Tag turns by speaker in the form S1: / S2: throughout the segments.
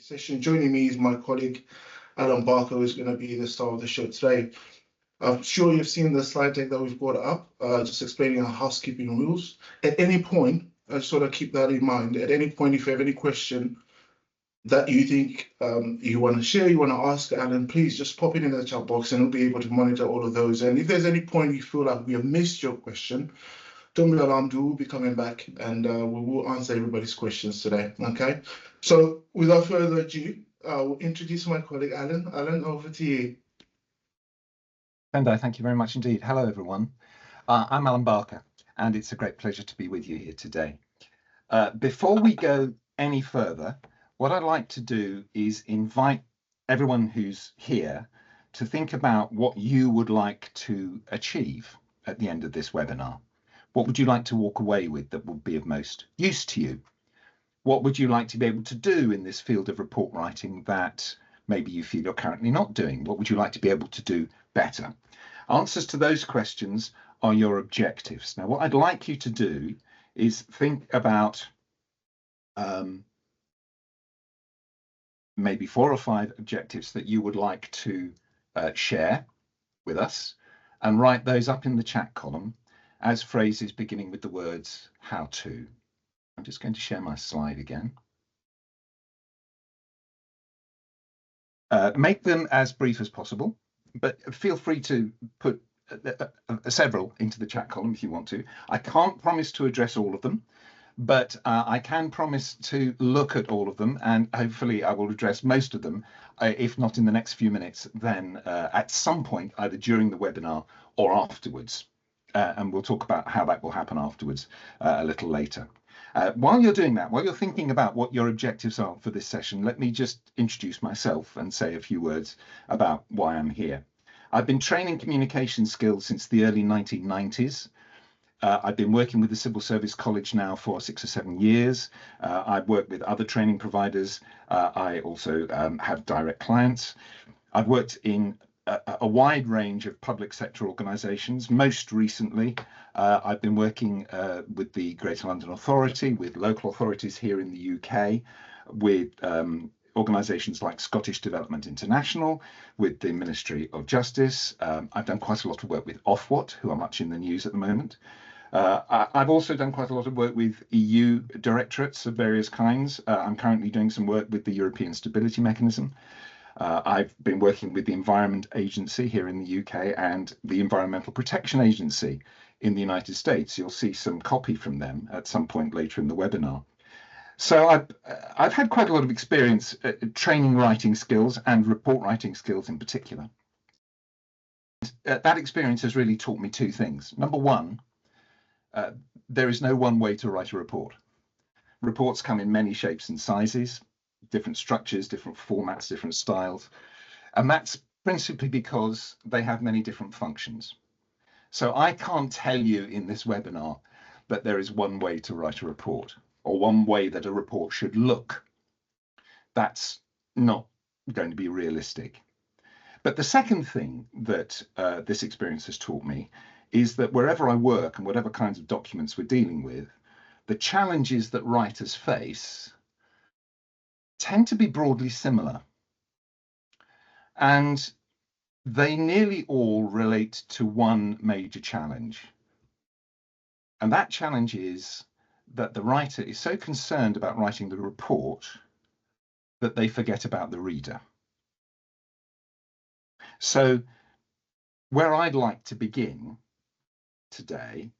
S1: session. Joining me is my colleague, Alan Barker, who's going to be the star of the show today. I'm sure you've seen the slide deck that we've got up, just explaining our housekeeping rules. At any point, I just want to keep that in mind. At any point, if you have any question that you think you want to share, you want to ask Alan, please just pop it in the chat box and we'll be able to monitor all of those. And if there's any point you feel like we have missed your question, don't be alarmed, we'll be coming back and we will answer everybody's questions today, okay? So without further ado, I will introduce my colleague, Alan. Alan, over to you.
S2: Pendo, thank you very much indeed. Hello, everyone. I'm Alan Barker, and it's a great pleasure to be with you here today. Before we go any further, what I'd like to do is invite everyone who's here to think about what you would like to achieve at the end of this webinar. What would you like to walk away with that would be of most use to you? What would you like to be able to do in this field of report writing that maybe you feel you're currently not doing? What would you like to be able to do better? Answers to those questions are your objectives. Now, what I'd like you to do is think about maybe 4 or 5 objectives that you would like to share with us and write those up in the chat column as phrases beginning with the words how to. I'm just going to share my slide again. Make them as brief as possible, but feel free to put several into the chat column if you want to. I can't promise to address all of them, but I can promise to look at all of them, and hopefully I will address most of them, if not in the next few minutes, then at some point, either during the webinar or afterwards. And we'll talk about how that will happen afterwards a little later. While you're doing that, while you're thinking about what your objectives are for this session, let me just introduce myself and say a few words about why I'm here. I've been training communication skills since the early 1990s. I've been working with the Civil Service College now for 6 or 7 years. I've worked with other training providers. I also have direct clients. I've worked in a wide range of public sector organisations. Most recently, I've been working with the Greater London Authority, with local authorities here in the UK, with organisations like Scottish Development International, with the Ministry of Justice. I've done quite a lot of work with Ofwat, who are much in the news at the moment. I've also done quite a lot of work with EU directorates of various kinds. I'm currently doing some work with the European Stability Mechanism. I've been working with the Environment Agency here in the UK and the Environmental Protection Agency in the United States. You'll see some copy from them at some point later in the webinar. So I've had quite a lot of experience training writing skills and report writing skills in particular. That experience has really taught me 2 things. Number one, there is no one way to write a report. Reports come in many shapes and sizes, different structures, different formats, different styles. And that's principally because they have many different functions. So I can't tell you in this webinar that there is one way to write a report or one way that a report should look. That's not going to be realistic. But the second thing that this experience has taught me is that wherever I work and whatever kinds of documents we're dealing with, the challenges that writers face tend to be broadly similar. And they nearly all relate to one major challenge. And that challenge is that the writer is so concerned about writing the report that they forget about the reader. So where I'd like to begin today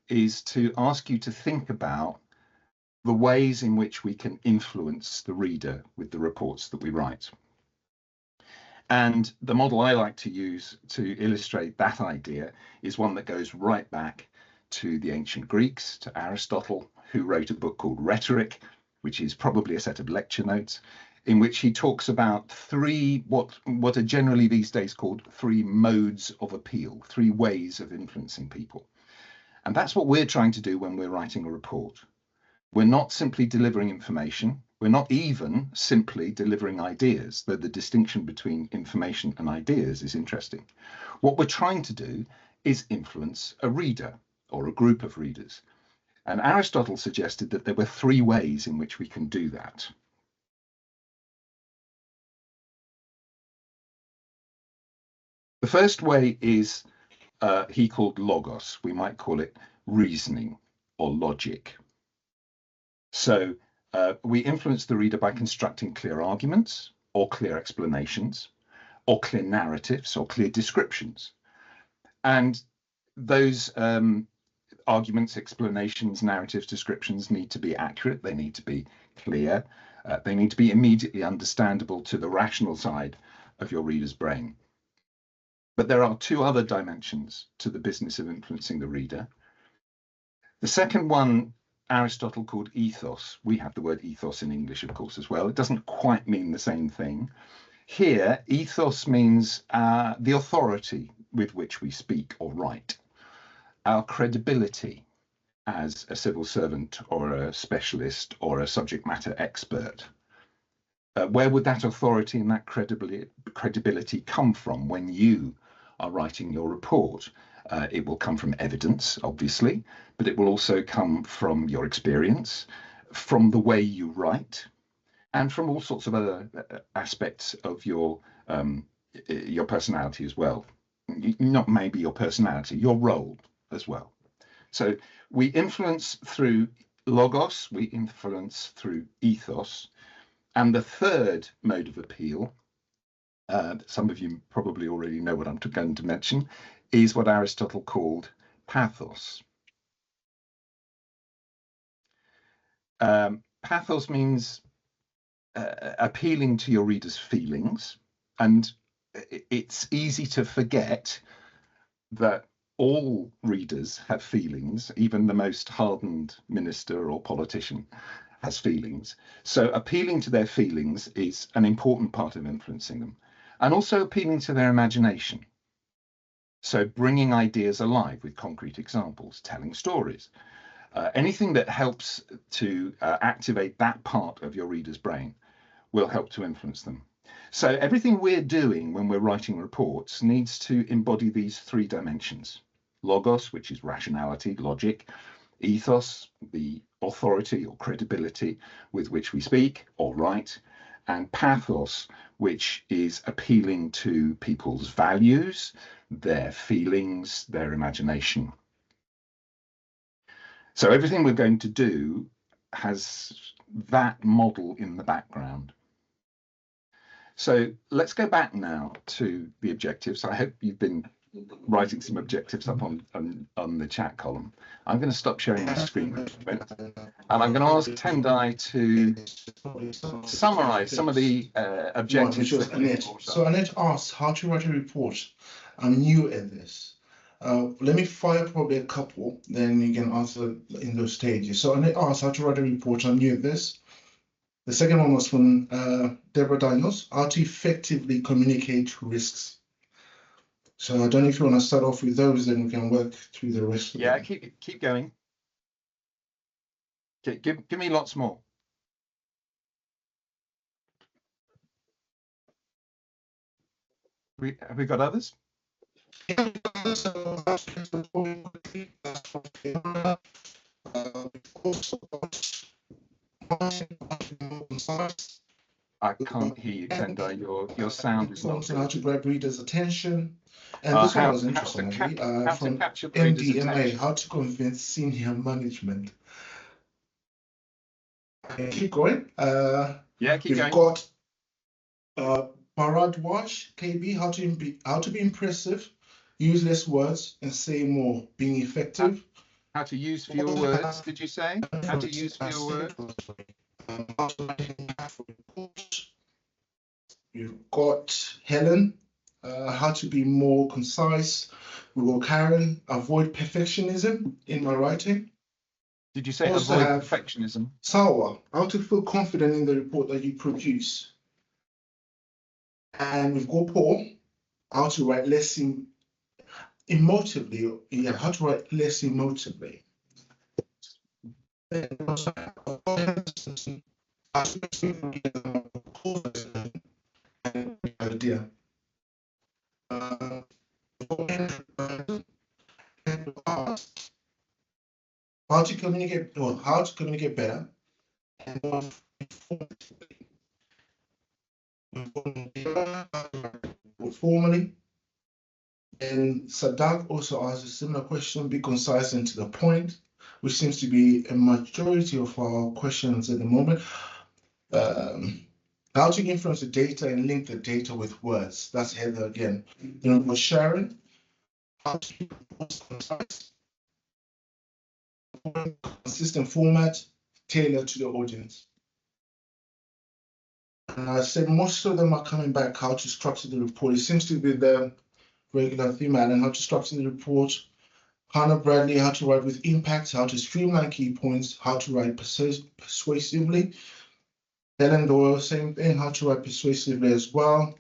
S2: is to ask you to think about the ways in which we can influence the reader with the reports that we write. And the model I like to use to illustrate that idea is one that goes right back to the ancient Greeks, to Aristotle, who wrote a book called Rhetoric, which is probably a set of lecture notes, in which he talks about 3, what are generally these days called 3 modes of appeal, 3 ways of influencing people. And that's what we're trying to do when we're writing a report. We're not simply delivering information. We're not even simply delivering ideas, though the distinction between information and ideas is interesting. What we're trying to do is influence a reader or a group of readers. And Aristotle suggested that there were 3 ways in which we can do that. first way is he called logos. We might call it reasoning or logic. So we influence the reader by constructing clear arguments or clear explanations or clear narratives or clear descriptions. And those arguments, explanations, narratives, descriptions need to be accurate. They need to be clear. They need to be immediately understandable to the rational side of your reader's brain. But there are two other dimensions to the business of influencing the reader. The second one, Aristotle called ethos. We have the word ethos in English, of course, as well. It doesn't quite mean the same thing. Here, ethos means the authority with which we speak or write, our credibility as a civil servant or a specialist or a subject matter expert. Where would that authority and that credibility come from when you are writing your report? It will come from evidence, obviously, but it will also come from your experience, from the way you write, and from all sorts of other aspects of your personality as well. Not maybe your personality, your role as well. So we influence through logos, we influence through ethos. And the third mode of appeal, some of you probably already know what I'm going to mention, is what Aristotle called pathos. Pathos means appealing to your reader's feelings, and it's easy to forget that all readers have feelings. Even the most hardened minister or politician has feelings. So appealing to their feelings is an important part of influencing them, and also appealing to their imagination. So bringing ideas alive with concrete examples, telling stories, anything that helps to activate that part of your reader's brain will help to influence them. So everything we're doing when we're writing reports needs to embody these three dimensions. Logos, which is rationality, logic; ethos, the authority or credibility with which we speak or write; and pathos, which is appealing to people's values, their feelings, their imagination. So everything we're going to do has that model in the background. So let's go back now to the objectives. I hope you've been writing some objectives up on the chat column. I'm going to stop sharing my screen for a minute, and I'm going to ask Tendai to summarize some of the objectives.
S1: Annette. So Annette asked how to write a report. I'm new at this. Let me fire probably a couple, then you can answer in those stages. So Annette asked how to write a report. I'm new at this. The second one was from Deborah Daniels, how to effectively communicate risks. So I don't know if you want to start off with those, then we can work through the rest.
S2: Yeah, keep going. Okay, give me lots more. Have we got others? I can't hear you, Tendai. Your sound is not.
S1: How to grab readers' attention. And this one was interesting, from MDMA, how to convince senior management. Keep going.
S2: Yeah, keep going.
S1: We've got Bharadwaj, KB, how to be impressive, use less words and say more, being effective.
S2: How to use fewer words, did you say? How to use fewer words?
S1: We've got Helen, how to be more concise. We've got Karen, avoid perfectionism in my writing.
S2: Did you say also avoid perfectionism?
S1: Sawa, how to feel confident in the report that you produce. And we've got Paul, how to write less emotively. Yeah, how to write less emotively. Idea. How to communicate, or how to communicate better and more informatively. Formally, And Sadak also asked a similar question, be concise and to the point, which seems to be a majority of our questions at the moment. How to influence the data and link the data with words. That's Heather again. You know, for Sharon, how to keep reports concise, consistent format, tailored to the audience. And I said most of them are coming back, how to structure the report. It seems to be the regular theme, and how to structure the report. Hannah Bradley, how to write with impact, how to streamline key points, how to write persuasively. Helen Doyle, same thing, how to write persuasively as well.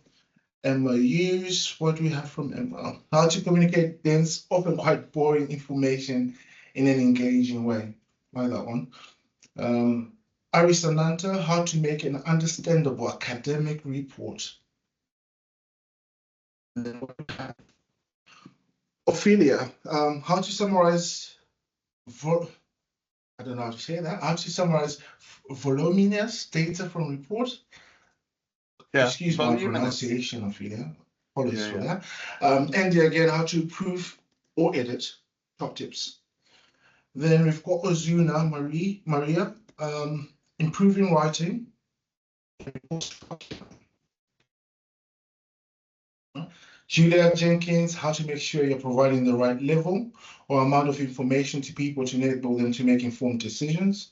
S1: Emma Hughes, what do we have from Emma? How to communicate dense, often quite boring information in an engaging way. Like that one. Ari Sananta, how to make an understandable academic report. Ophelia, how to summarize, I don't know how to say that, how to summarize voluminous data from report.
S2: Yeah,
S1: excuse my pronunciation, Ophelia. Apologies for
S2: Yeah.
S1: that. Andy again, how to improve or edit, top tips. Then we've got Ozuna Maria, improving writing. Julia Jenkins, how to make sure you're providing the right level or amount of information to people to enable them to make informed decisions.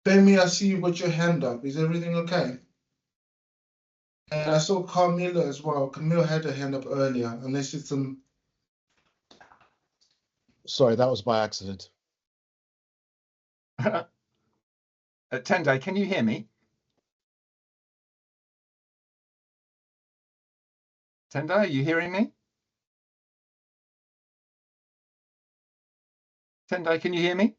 S1: Femi, I see you got your hand up. Is everything okay? And I saw Carmilla as well. Camille had her hand up earlier, unless it's some.
S3: Sorry, that was by accident.
S2: Tendai, can you hear me? Tendai, are you hearing me? Tendai, can you hear me?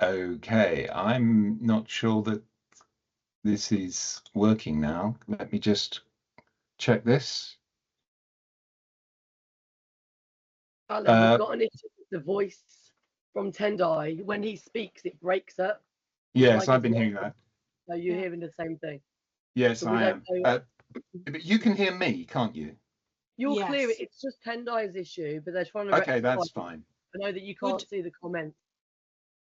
S2: Okay, I'm not sure that this is working now. Let me just check this.
S4: Alan, we've got an issue with the voice from Tendai. When he speaks, it breaks up.
S2: Yes, I've been hearing that.
S4: So you're hearing the same thing?
S2: Yes,
S4: So
S2: I am. But you can hear me, can't you?
S4: You're clear. It's just Tendai's issue, but they're trying to
S2: Okay, that's fine.
S4: I know that you can't see the comments.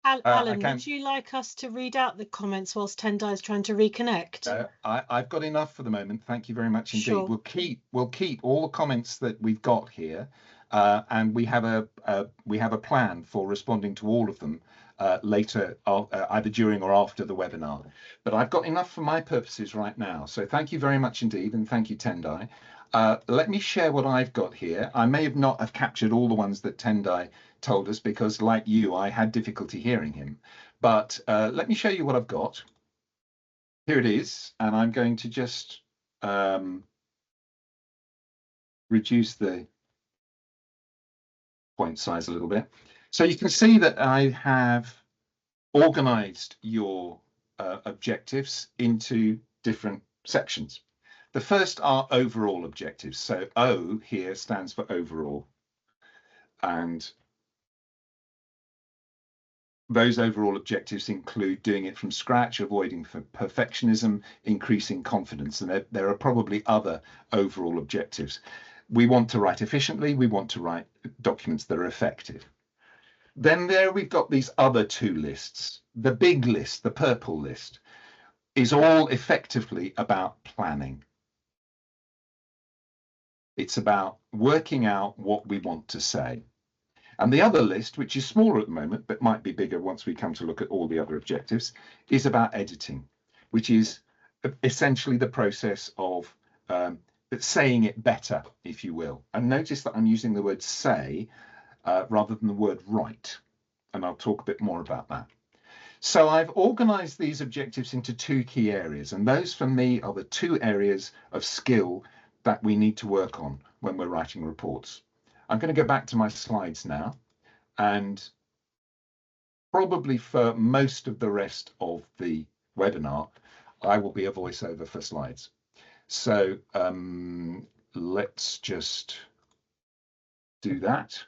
S5: Alan, would you like us to read out the comments whilst Tendai is trying to reconnect?
S2: I've got enough for the moment. Thank you very much indeed.
S5: Sure.
S2: We'll keep all the comments that we've got here, and we have a plan for responding to all of them later, either during or after the webinar. But I've got enough for my purposes right now. So thank you very much indeed, and thank you, Tendai. Let me share what I've got here. I may not have captured all the ones that Tendai told us because, like you, I had difficulty hearing him. But let me show you what I've got. Here it is, and I'm going to just reduce the point size a little bit. So you can see that I have organized your objectives into different sections. The first are overall objectives. So O here stands for overall. And those overall objectives include doing it from scratch, avoiding perfectionism, increasing confidence. And there are probably other overall objectives. We want to write efficiently. We want to write documents that are effective. Then there we've got these other two lists. The big list, the purple list, is all effectively about planning. It's about working out what we want to say. And the other list, which is smaller at the moment, but might be bigger once we come to look at all the other objectives, is about editing, which is essentially the process of saying it better, if you will. And notice that I'm using the word say rather than the word write. And I'll talk a bit more about that. So I've organized these objectives into two key areas. And those for me are the two areas of skill that we need to work on when we're writing reports. I'm going to go back to my slides now, and probably for most of the rest of the webinar, I will be a voiceover for slides. So let's just do that.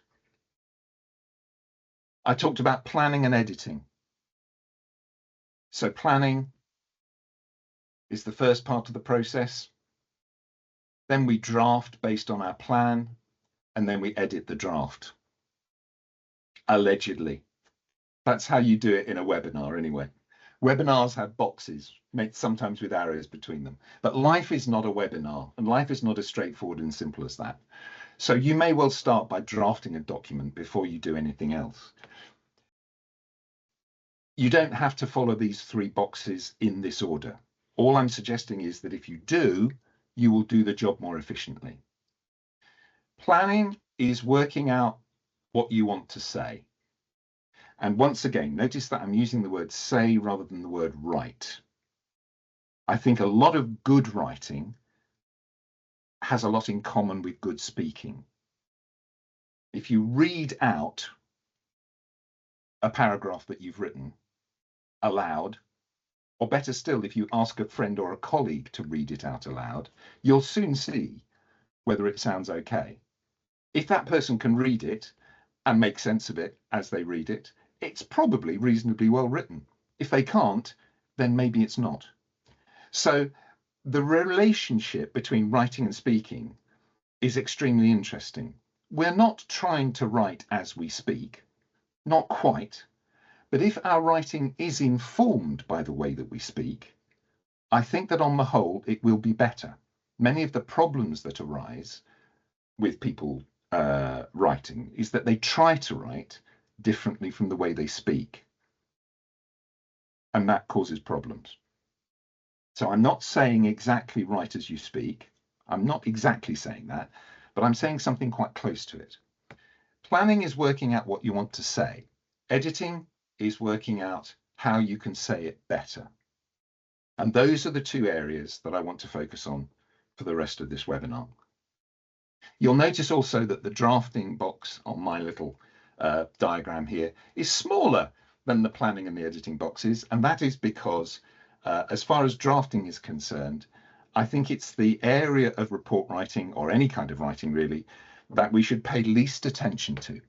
S2: I talked about planning and editing. So planning is the first part of the process. Then we draft based on our plan, and then we edit the draft. Allegedly. That's how you do it in a webinar anyway. Webinars have boxes, made sometimes with arrows between them. But life is not a webinar, and life is not as straightforward and simple as that. So you may well start by drafting a document before you do anything else. You don't have to follow these 3 boxes in this order. All I'm suggesting is that if you do, you will do the job more efficiently. Planning is working out what you want to say. And once again, notice that I'm using the word say rather than the word write. I think a lot of good writing has a lot in common with good speaking. If you read out a paragraph that you've written aloud, or better still, if you ask a friend or a colleague to read it out aloud, you'll soon see whether it sounds okay. If that person can read it and make sense of it as they read it, it's probably reasonably well written. If they can't, then maybe it's not. So the relationship between writing and speaking is extremely interesting. We're not trying to write as we speak, not quite. But if our writing is informed by the way that we speak, I think that on the whole, it will be better. Many of the problems that arise with people writing is that they try to write differently from the way they speak. And that causes problems. So I'm not saying exactly write as you speak. I'm not exactly saying that, but I'm saying something quite close to it. Planning is working out what you want to say. Editing is working out how you can say it better. And those are the 2 areas that I want to focus on for the rest of this webinar. You'll notice also that the drafting box on my little diagram here is smaller than the planning and the editing boxes, and that is because as far as drafting is concerned, I think it's the area of report writing, or any kind of writing really, that we should pay least attention to.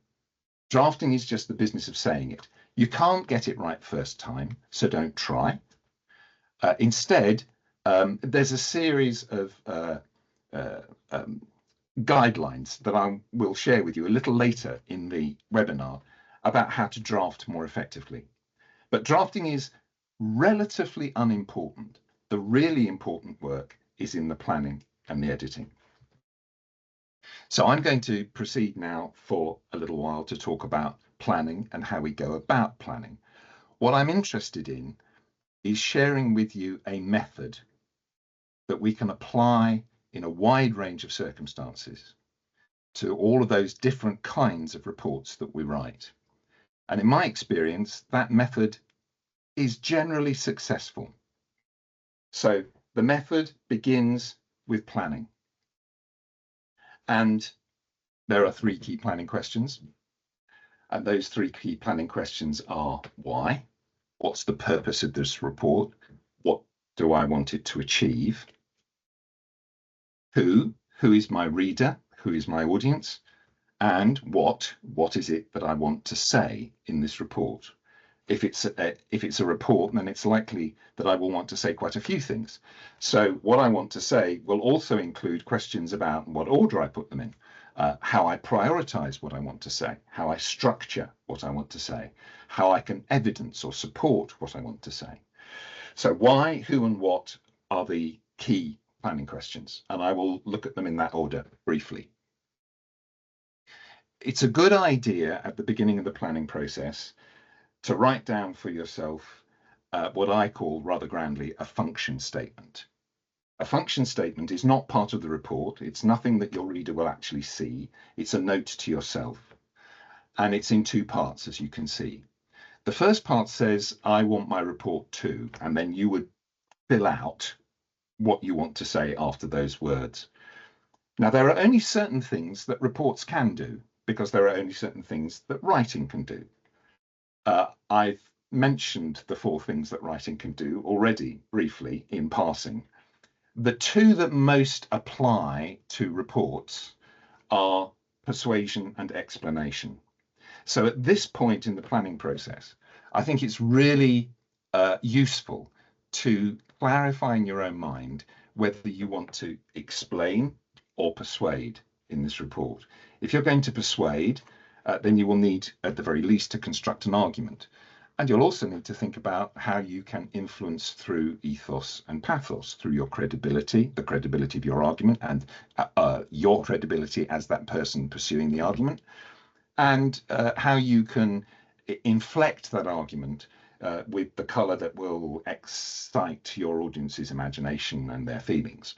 S2: Drafting is just the business of saying it. You can't get it right first time, so don't try. Instead, there's a series of guidelines that I will share with you a little later in the webinar about how to draft more effectively. But drafting is relatively unimportant. The really important work is in the planning and the editing. So I'm going to proceed now for a little while to talk about planning and how we go about planning. What I'm interested in is sharing with you a method that we can apply in a wide range of circumstances to all of those different kinds of reports that we write. And in my experience, that method is generally successful. So the method begins with planning. And there are 3 key planning questions. And those 3 key planning questions are why? What's the purpose of this report? What do I want it to achieve? Who is my reader? Who is my audience? And what is it that I want to say in this report? If it's a report, then it's likely that I will want to say quite a few things. So what I want to say will also include questions about what order I put them in, how I prioritize what I want to say, how I structure what I want to say, how I can evidence or support what I want to say. So why, who, and what are the key planning questions, and I will look at them in that order briefly. It's a good idea at the beginning of the planning process to write down for yourself what I call rather grandly a function statement. A function statement is not part of the report. It's nothing that your reader will actually see. It's a note to yourself. And it's in 2 parts, as you can see. The first part says, I want my report to, and then you would fill out what you want to say after those words. Now, there are only certain things that reports can do, because there are only certain things that writing can do. I've mentioned the 4 things that writing can do already briefly in passing. The 2 that most apply to reports are persuasion and explanation. So at this point in the planning process, I think it's really useful to clarify in your own mind whether you want to explain or persuade in this report. If you're going to persuade, then you will need, at the very least, to construct an argument. And you'll also need to think about how you can influence through ethos and pathos, through your credibility, the credibility of your argument, and your credibility as that person pursuing the argument, and how you can inflect that argument with the colour that will excite your audience's imagination and their feelings.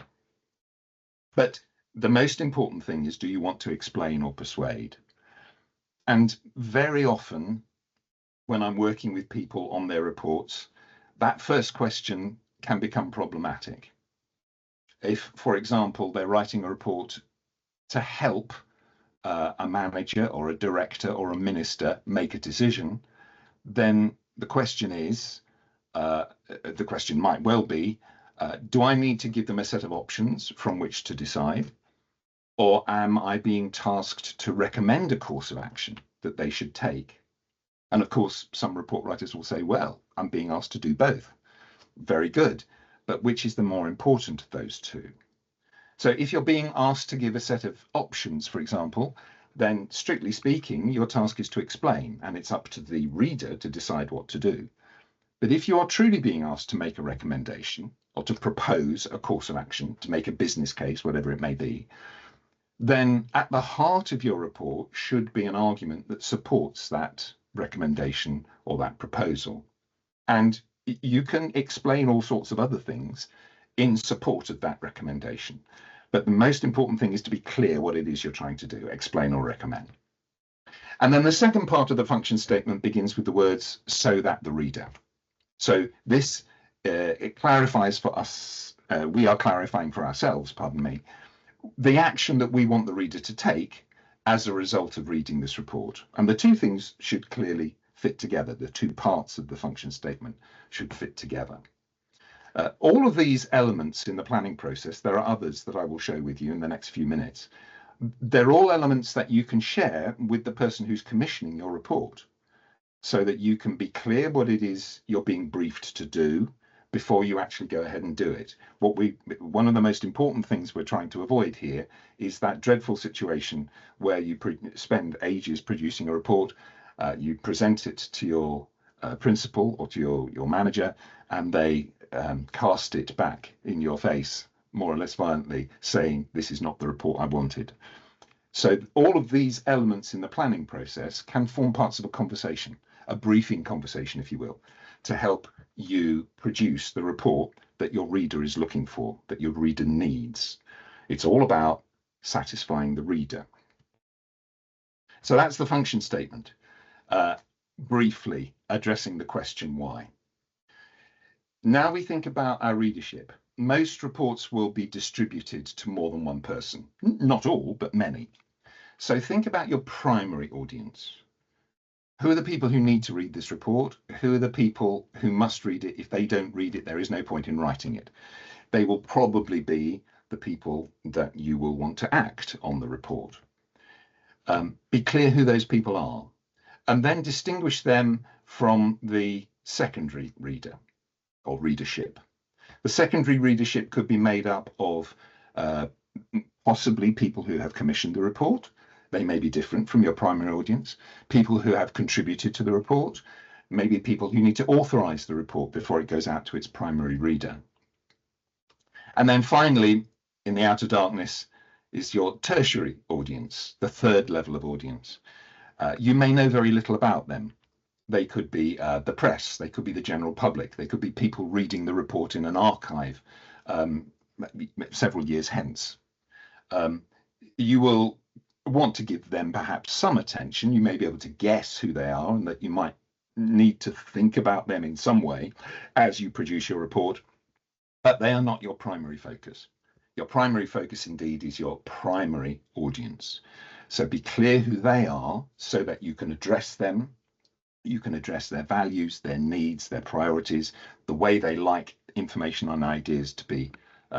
S2: But the most important thing is, do you want to explain or persuade? And very often, when I'm working with people on their reports, that first question can become problematic. If, for example, they're writing a report to help a manager or a director or a minister make a decision, then the question is, the question might well be, do I need to give them a set of options from which to decide? Or am I being tasked to recommend a course of action that they should take? And of course, some report writers will say, well, I'm being asked to do both. Very good. But which is the more important of those two? So if you're being asked to give a set of options, for example, then strictly speaking, your task is to explain, and it's up to the reader to decide what to do. But if you are truly being asked to make a recommendation or to propose a course of action, to make a business case, whatever it may be, then at the heart of your report should be an argument that supports that recommendation or that proposal. And you can explain all sorts of other things in support of that recommendation. But the most important thing is to be clear what it is you're trying to do, explain or recommend. And then the second part of the function statement begins with the words, so that the reader. So this, it clarifies for us, we are clarifying for ourselves, pardon me, the action that we want the reader to take as a result of reading this report. And the two things should clearly fit together. The two parts of the function statement should fit together. All of these elements in the planning process, there are others that I will share with you in the next few minutes. They're all elements that you can share with the person who's commissioning your report, so that you can be clear what it is you're being briefed to do before you actually go ahead and do it. One of the most important things we're trying to avoid here is that dreadful situation where you spend ages producing a report, you present it to your principal or to your manager, and they cast it back in your face, more or less violently, saying, this is not the report I wanted. So all of these elements in the planning process can form parts of a conversation, a briefing conversation, if you will, to help you produce the report that your reader is looking for, that your reader needs. It's all about satisfying the reader. So that's the function statement, briefly addressing the question why. Now we think about our readership. Most reports will be distributed to more than one person. Not all, but many. So think about your primary audience. Who are the people who need to read this report? Who are the people who must read it? If they don't read it, there is no point in writing it. They will probably be the people that you will want to act on the report. Be clear who those people are, and then distinguish them from the secondary reader or readership. The secondary readership could be made up of possibly people who have commissioned the report. They may be different from your primary audience. People who have contributed to the report, maybe people who need to authorize the report before it goes out to its primary reader. And then finally, in the outer darkness, is your tertiary audience, the third level of audience. You may know very little about them. They could be the press, they could be the general public, they could be people reading the report in an archive several years hence. You will want to give them perhaps some attention. You may be able to guess who they are, and that you might need to think about them in some way as you produce your report, but they are not your primary focus. Your primary focus indeed is your primary audience. So be clear who they are so that you can address them. You can address their values, their needs, their priorities, the way they like information and ideas to be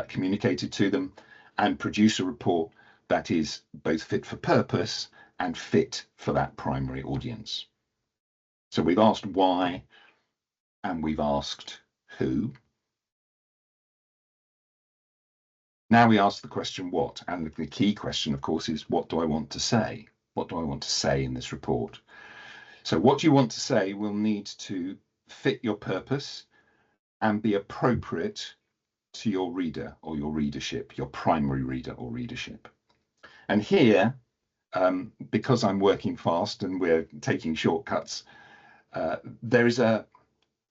S2: communicated to them, and produce a report that is both fit for purpose and fit for that primary audience. So we've asked why and we've asked who. Now we ask the question what, and the key question, of course, is what do I want to say? What do I want to say in this report? So what you want to say will need to fit your purpose and be appropriate to your reader or your readership, your primary reader or readership. And here, because I'm working fast and we're taking shortcuts, there is a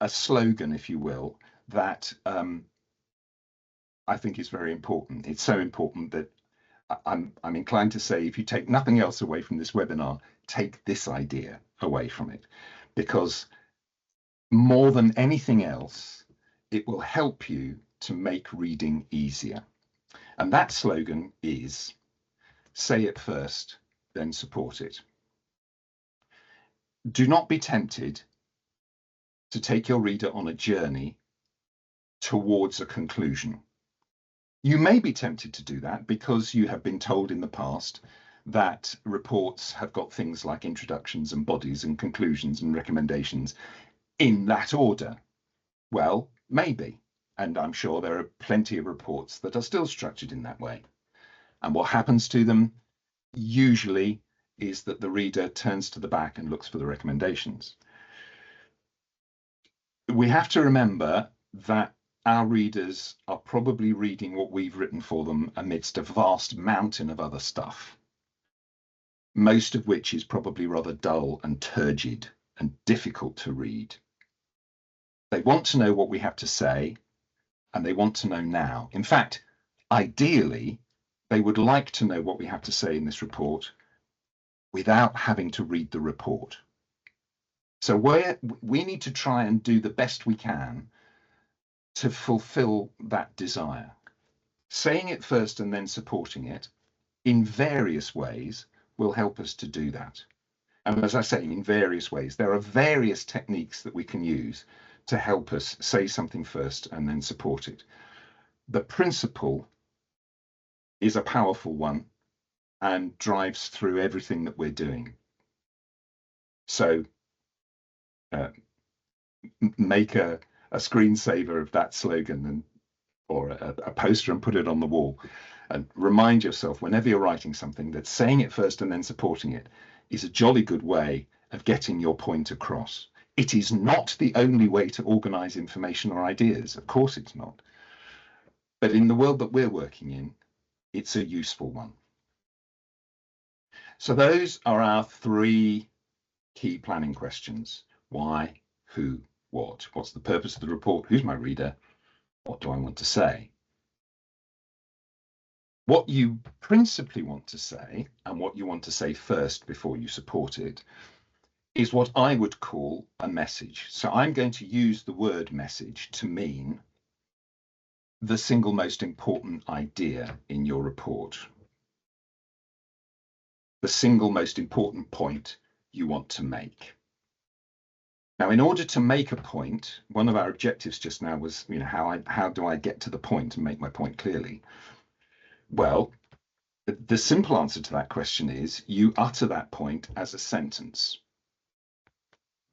S2: slogan, if you will, that I think is very important. It's so important that I'm inclined to say, if you take nothing else away from this webinar, take this idea away from it, because more than anything else, it will help you to make reading easier. And that slogan is, say it first, then support it. Do not be tempted to take your reader on a journey towards a conclusion. You may be tempted to do that because you have been told in the past that reports have got things like introductions and bodies and conclusions and recommendations in that order. Well, maybe. And I'm sure there are plenty of reports that are still structured in that way. And what happens to them usually is that the reader turns to the back and looks for the recommendations. We have to remember that our readers are probably reading what we've written for them amidst a vast mountain of other stuff, most of which is probably rather dull and turgid and difficult to read. They want to know what we have to say, and they want to know now. In fact, ideally, they would like to know what we have to say in this report without having to read the report. So we need to try and do the best we can to fulfill that desire. Saying it first and then supporting it in various ways will help us to do that. And as I say, in various ways, there are various techniques that we can use to help us say something first and then support it. The principle is a powerful one and drives through everything that we're doing. So make a screensaver of that slogan or a poster and put it on the wall, and remind yourself whenever you're writing something that saying it first and then supporting it is a jolly good way of getting your point across. It is not the only way to organize information or ideas. Of course it's not. But in the world that we're working in, it's a useful one. So those are our three key planning questions. Why, who, what? What's the purpose of the report? Who's my reader? What do I want to say? What you principally want to say, and what you want to say first before you support it, is what I would call a message. So I'm going to use the word message to mean the single most important idea in your report. The single most important point you want to make. Now, in order to make a point, one of our objectives just now was, how do I get to the point and make my point clearly? Well, the simple answer to that question is you utter that point as a sentence.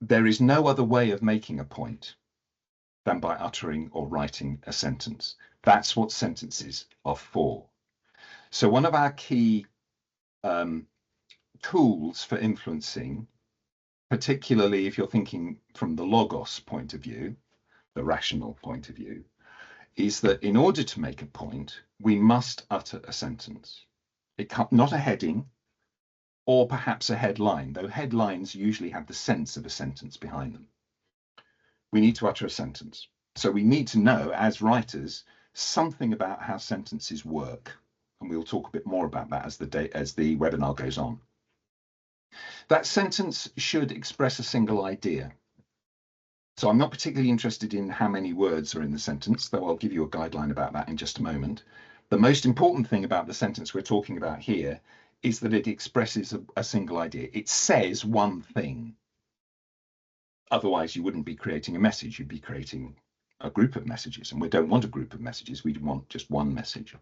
S2: There is no other way of making a point than by uttering or writing a sentence. That's what sentences are for. So one of our key tools for influencing, particularly if you're thinking from the logos point of view, the rational point of view, is that in order to make a point, we must utter a sentence. Not a heading or perhaps a headline, though headlines usually have the sense of a sentence behind them. We need to utter a sentence. So we need to know, as writers, something about how sentences work. And we'll talk a bit more about that as the webinar goes on. That sentence should express a single idea. So I'm not particularly interested in how many words are in the sentence, though I'll give you a guideline about that in just a moment. The most important thing about the sentence we're talking about here is that it expresses a single idea. It says one thing. Otherwise, you wouldn't be creating a message. You'd be creating a group of messages. And we don't want a group of messages. We want just one message.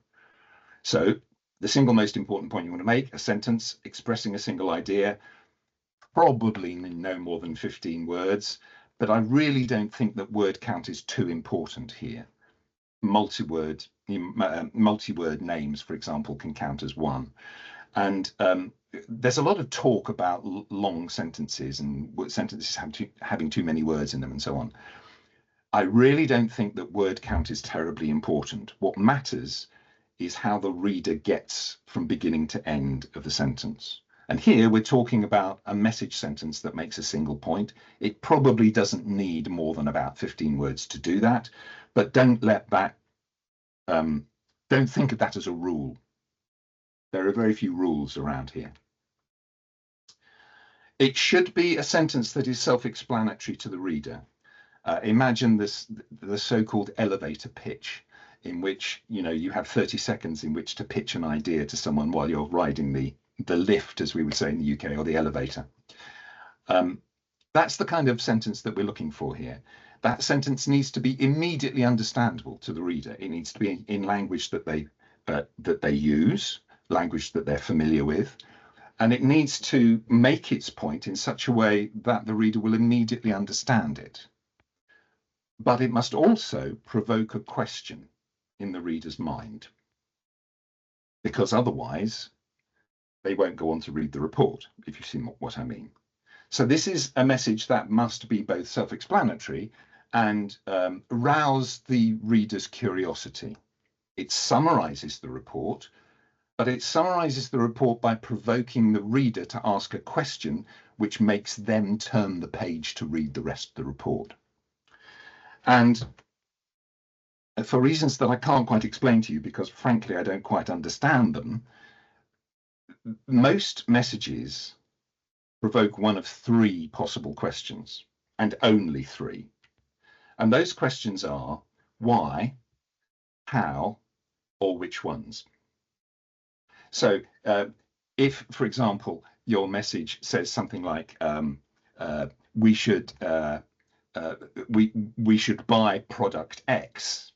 S2: So The single most important point you want to make, a sentence expressing a single idea, probably no more than 15 words, but I really don't think that word count is too important here. Multi-word names, for example, can count as one. And there's a lot of talk about long sentences and sentences having too many words in them and so on. I really don't think that word count is terribly important. What matters is how the reader gets from beginning to end of the sentence. And here we're talking about a message sentence that makes a single point. It probably doesn't need more than about 15 words to do that, but don't let that, don't think of that as a rule. There are very few rules around here. It should be a sentence that is self-explanatory to the reader. Imagine the so-called elevator pitch, in which you have 30 seconds in which to pitch an idea to someone while you're riding the lift, as we would say in the UK, or the elevator. That's the kind of sentence that we're looking for here. That sentence needs to be immediately understandable to the reader. It needs to be in language that they use, language that they're familiar with, and it needs to make its point in such a way that the reader will immediately understand it. But it must also provoke a question in the reader's mind, because otherwise they won't go on to read the report, if you see what I mean. So this is a message that must be both self-explanatory and rouse the reader's curiosity. It summarizes the report, but it summarizes the report by provoking the reader to ask a question which makes them turn the page to read the rest of the report. And for reasons that I can't quite explain to you, because frankly I don't quite understand them, most messages provoke one of three possible questions, and only three. And those questions are why, how, or which ones. So if, for example, your message says something like we should buy product X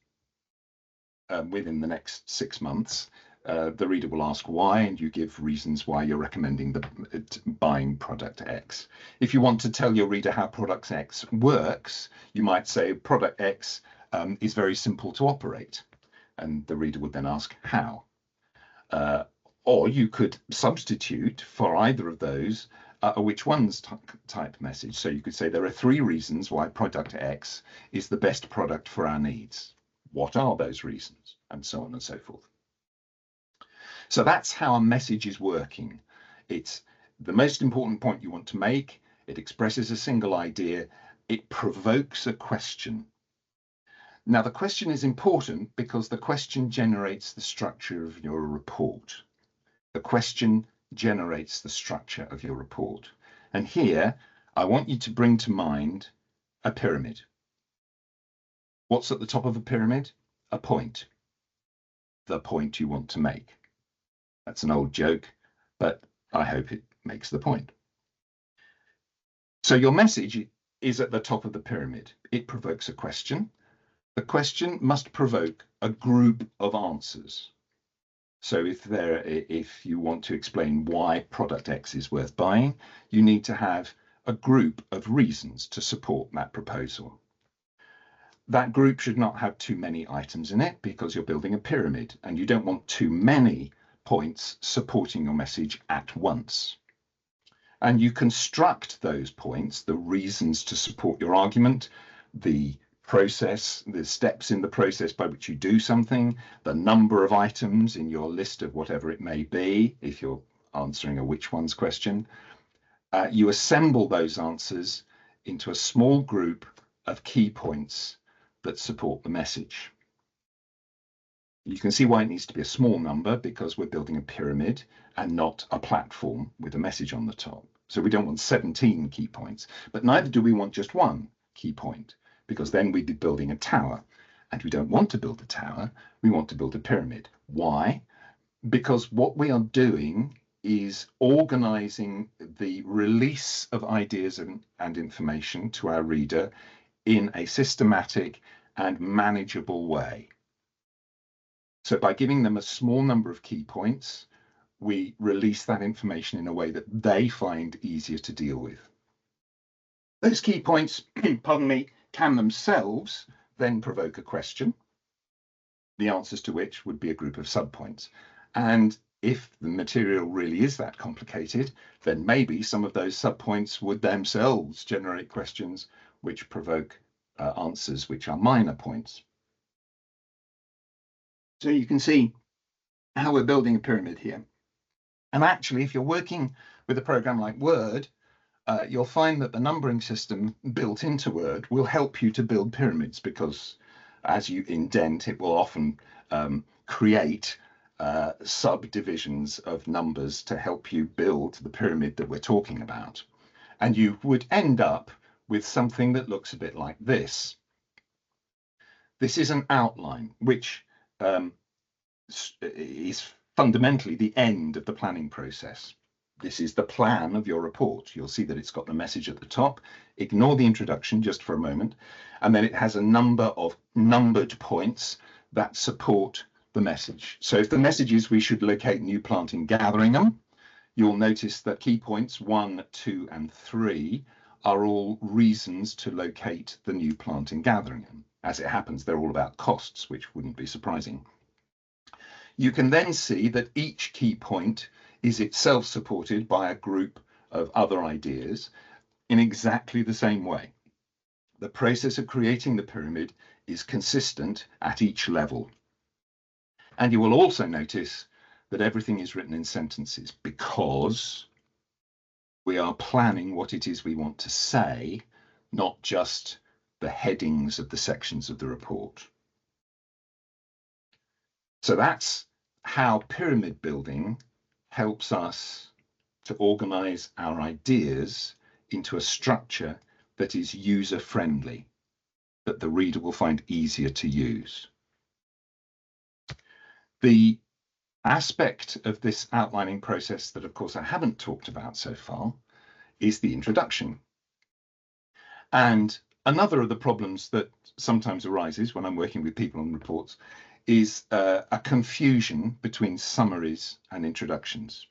S2: within the next 6 months, the reader will ask why, and you give reasons why you're recommending buying product X. If you want to tell your reader how product X works, you might say product X is very simple to operate, and the reader would then ask how. Or you could substitute for either of those a which ones type message. So you could say there are 3 reasons why product X is the best product for our needs. What are those reasons? And so on and so forth. So that's how a message is working. It's the most important point you want to make. It expresses a single idea. It provokes a question. Now, the question is important because the question generates the structure of your report. The question generates the structure of your report. And here, I want you to bring to mind a pyramid. What's at the top of a pyramid? A point. The point you want to make. That's an old joke, but I hope it makes the point. So your message is at the top of the pyramid. It provokes a question. The question must provoke a group of answers. So if you want to explain why product X is worth buying, you need to have a group of reasons to support that proposal. That group should not have too many items in it because you're building a pyramid and you don't want too many points supporting your message at once. And you construct those points, the reasons to support your argument, the process, the steps in the process by which you do something, the number of items in your list of whatever it may be, if you're answering a which ones question. You assemble those answers into a small group of key points that support the message. You can see why it needs to be a small number because we're building a pyramid and not a platform with a message on the top. So we don't want 17 key points, but neither do we want just one key point, because then we'd be building a tower, and we don't want to build a tower, we want to build a pyramid. Why? Because what we are doing is organizing the release of ideas and information to our reader in a systematic and manageable way. So by giving them a small number of key points, we release that information in a way that they find easier to deal with. Those key points, pardon me, can themselves then provoke a question, the answers to which would be a group of subpoints. And if the material really is that complicated, then maybe some of those subpoints would themselves generate questions which provoke answers which are minor points. So you can see how we're building a pyramid here. And actually, if you're working with a program like Word, you'll find that the numbering system built into Word will help you to build pyramids, because as you indent, it will often create subdivisions of numbers to help you build the pyramid that we're talking about. And you would end up with something that looks a bit like this. This is an outline, which is fundamentally the end of the planning process. This is the plan of your report. You'll see that it's got the message at the top. Ignore the introduction just for a moment. And then it has a number of numbered points that support the message. So if the message is we should locate new plant in Gatheringham, you'll notice that key points 1, 2, and 3 are all reasons to locate the new plant in Gatheringham. As it happens, they're all about costs, which wouldn't be surprising. You can then see that each key point is itself supported by a group of other ideas in exactly the same way. The process of creating the pyramid is consistent at each level. And you will also notice that everything is written in sentences, because we are planning what it is we want to say, not just the headings of the sections of the report. So that's how pyramid building helps us to organize our ideas into a structure that is user-friendly, that the reader will find easier to use. The aspect of this outlining process that, of course, I haven't talked about so far is the introduction. And another of the problems that sometimes arises when I'm working with people on reports is a confusion between summaries and introductions.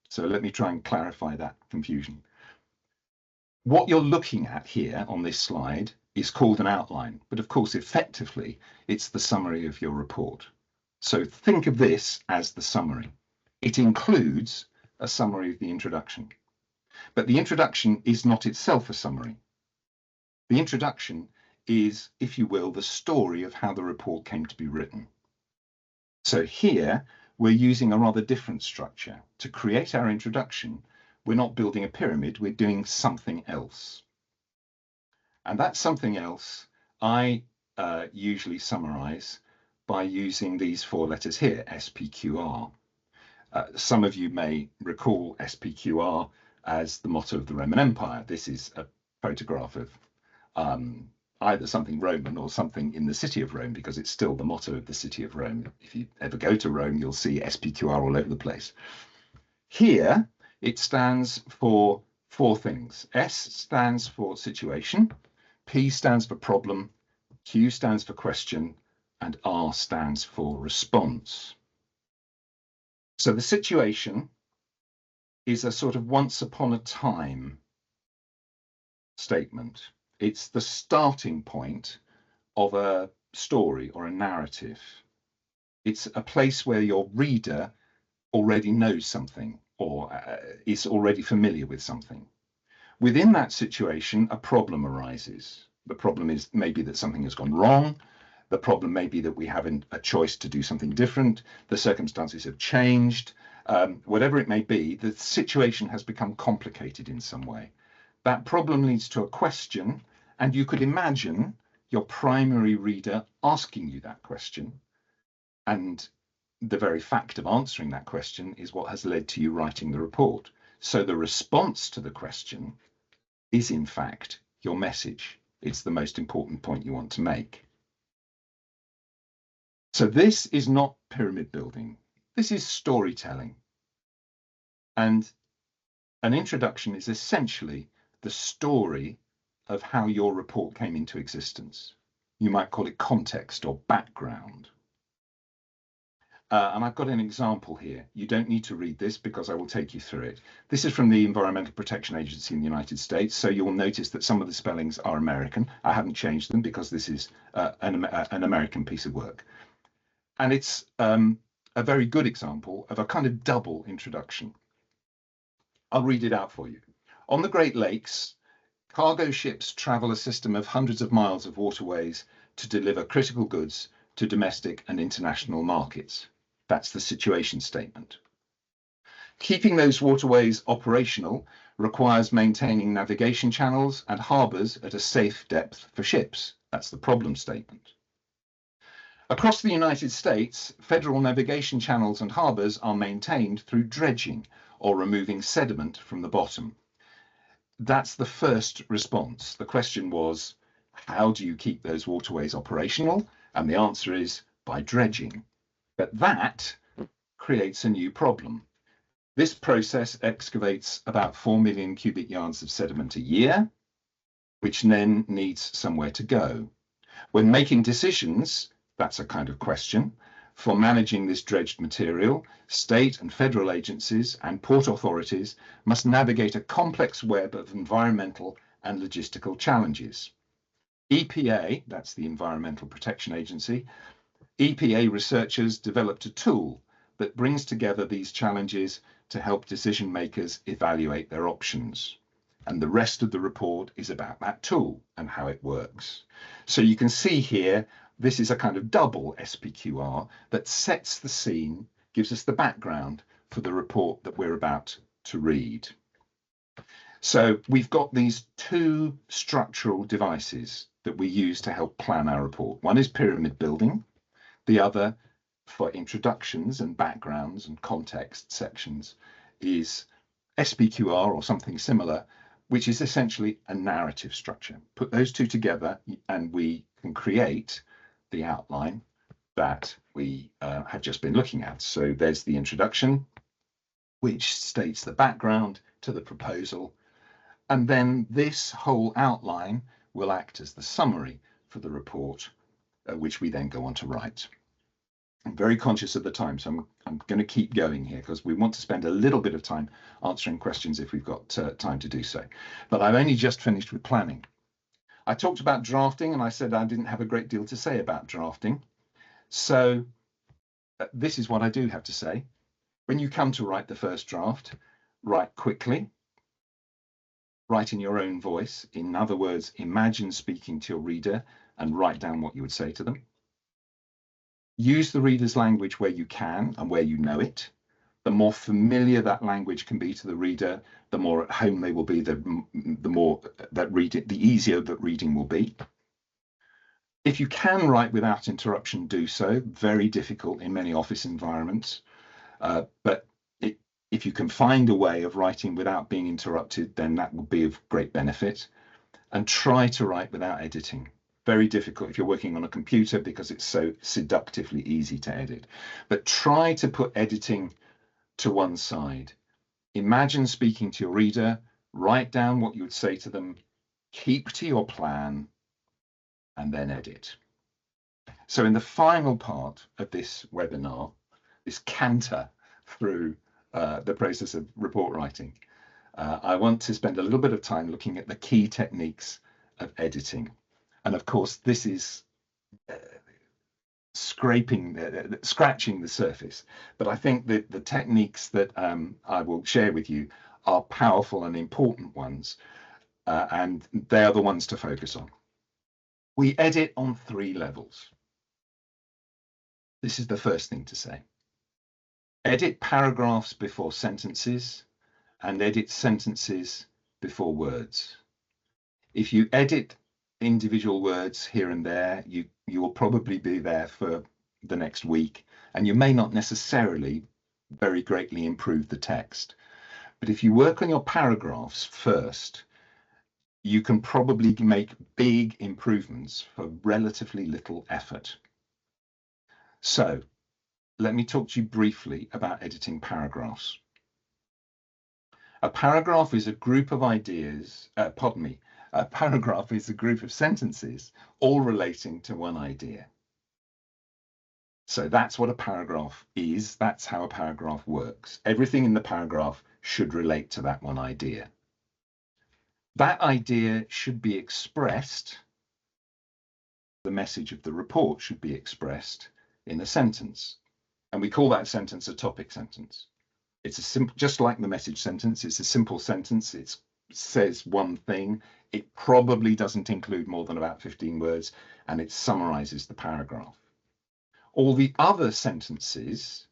S2: So let me try and clarify that confusion. What you're looking at here on this slide is called an outline, but of course, effectively, it's the summary of your report. So think of this as the summary. It includes a summary of the introduction, but the introduction is not itself a summary. The introduction is, if you will, the story of how the report came to be written. So here, we're using a rather different structure. To create our introduction, we're not building a pyramid, we're doing something else. And that something else, I usually summarize by using these 4 letters here, SPQR. Some of you may recall SPQR as the motto of the Roman Empire. This is a photograph of either something Roman or something in the city of Rome, because it's still the motto of the city of Rome. If you ever go to Rome, you'll see SPQR all over the place. Here, it stands for 4 things. S stands for situation, P stands for problem, Q stands for question, and R stands for response. So the situation is a sort of once upon a time statement. It's the starting point of a story or a narrative. It's a place where your reader already knows something or is already familiar with something. Within that situation, a problem arises. The problem is maybe that something has gone wrong. The problem may be that we have a choice to do something different. The circumstances have changed. Whatever it may be, the situation has become complicated in some way. That problem leads to a question, and you could imagine your primary reader asking you that question. And the very fact of answering that question is what has led to you writing the report. So the response to the question is, in fact, your message. It's the most important point you want to make. So this is not pyramid building. This is storytelling. And an introduction is essentially the story of how your report came into existence. You might call it context or background. And I've got an example here. You don't need to read this because I will take you through it. This is from the Environmental Protection Agency in the United States. So you'll notice that some of the spellings are American. I haven't changed them because this is an American piece of work. And it's a very good example of a kind of double introduction. I'll read it out for you. On the Great Lakes, cargo ships travel a system of hundreds of miles of waterways to deliver critical goods to domestic and international markets. That's the situation statement. Keeping those waterways operational requires maintaining navigation channels and harbours at a safe depth for ships. That's the problem statement. Across the United States, federal navigation channels and harbours are maintained through dredging or removing sediment from the bottom. That's the first response. The question was, how do you keep those waterways operational? And the answer is by dredging. But that creates a new problem. This process excavates about 4 million cubic yards of sediment a year, which then needs somewhere to go. When making decisions, that's a kind of question, for managing this dredged material, state and federal agencies and port authorities must navigate a complex web of environmental and logistical challenges. EPA, that's the Environmental Protection Agency, EPA researchers developed a tool that brings together these challenges to help decision makers evaluate their options. And the rest of the report is about that tool and how it works. So you can see here, this is a kind of double SPQR that sets the scene, gives us the background for the report that we're about to read. So we've got these two structural devices that we use to help plan our report. One is pyramid building, the other for introductions and backgrounds and context sections is SPQR or something similar, which is essentially a narrative structure. Put those two together and we can create the outline that we have just been looking at. So there's the introduction, which states the background to the proposal. And then this whole outline will act as the summary for the report, which we then go on to write. I'm very conscious of the time, so I'm going to keep going here because we want to spend a little bit of time answering questions if we've got time to do so. But I've only just finished with planning. I talked about drafting and I said I didn't have a great deal to say about drafting. So this is what I do have to say. When you come to write the first draft, write quickly, write in your own voice. In other words, imagine speaking to your reader and write down what you would say to them. Use the reader's language where you can and where you know it. The more familiar that language can be to the reader, the more at home they will be, the easier that reading will be. If you can write without interruption, do so. Very difficult in many office environments. But if you can find a way of writing without being interrupted, then that will be of great benefit. And try to write without editing. Very difficult if you're working on a computer because it's so seductively easy to edit. But try to put editing to one side. Imagine speaking to your reader, write down what you would say to them, keep to your plan, and then edit. So in the final part of this webinar, this canter through the process of report writing, I want to spend a little bit of time looking at the key techniques of editing. And of course, this is scratching the surface. But I think that the techniques that I will share with you are powerful and important ones, and they are the ones to focus on. We edit on 3 levels. This is the first thing to say. Edit paragraphs before sentences, and edit sentences before words. If you edit individual words here and there, you will probably be there for the next week, and you may not necessarily very greatly improve the text. But if you work on your paragraphs first, you can probably make big improvements for relatively little effort. So let me talk to you briefly about editing paragraphs. A paragraph is a group of ideas, a paragraph is a group of sentences all relating to one idea. So that's what a paragraph is. That's how a paragraph works. Everything in the paragraph should relate to that one idea. That idea should be expressed, the message of the report should be expressed in a sentence. And we call that sentence a topic sentence. It's a simple, just like the message sentence, it's a simple sentence. It says one thing. It probably doesn't include more than about 15 words, and it summarizes the paragraph. All the other sentences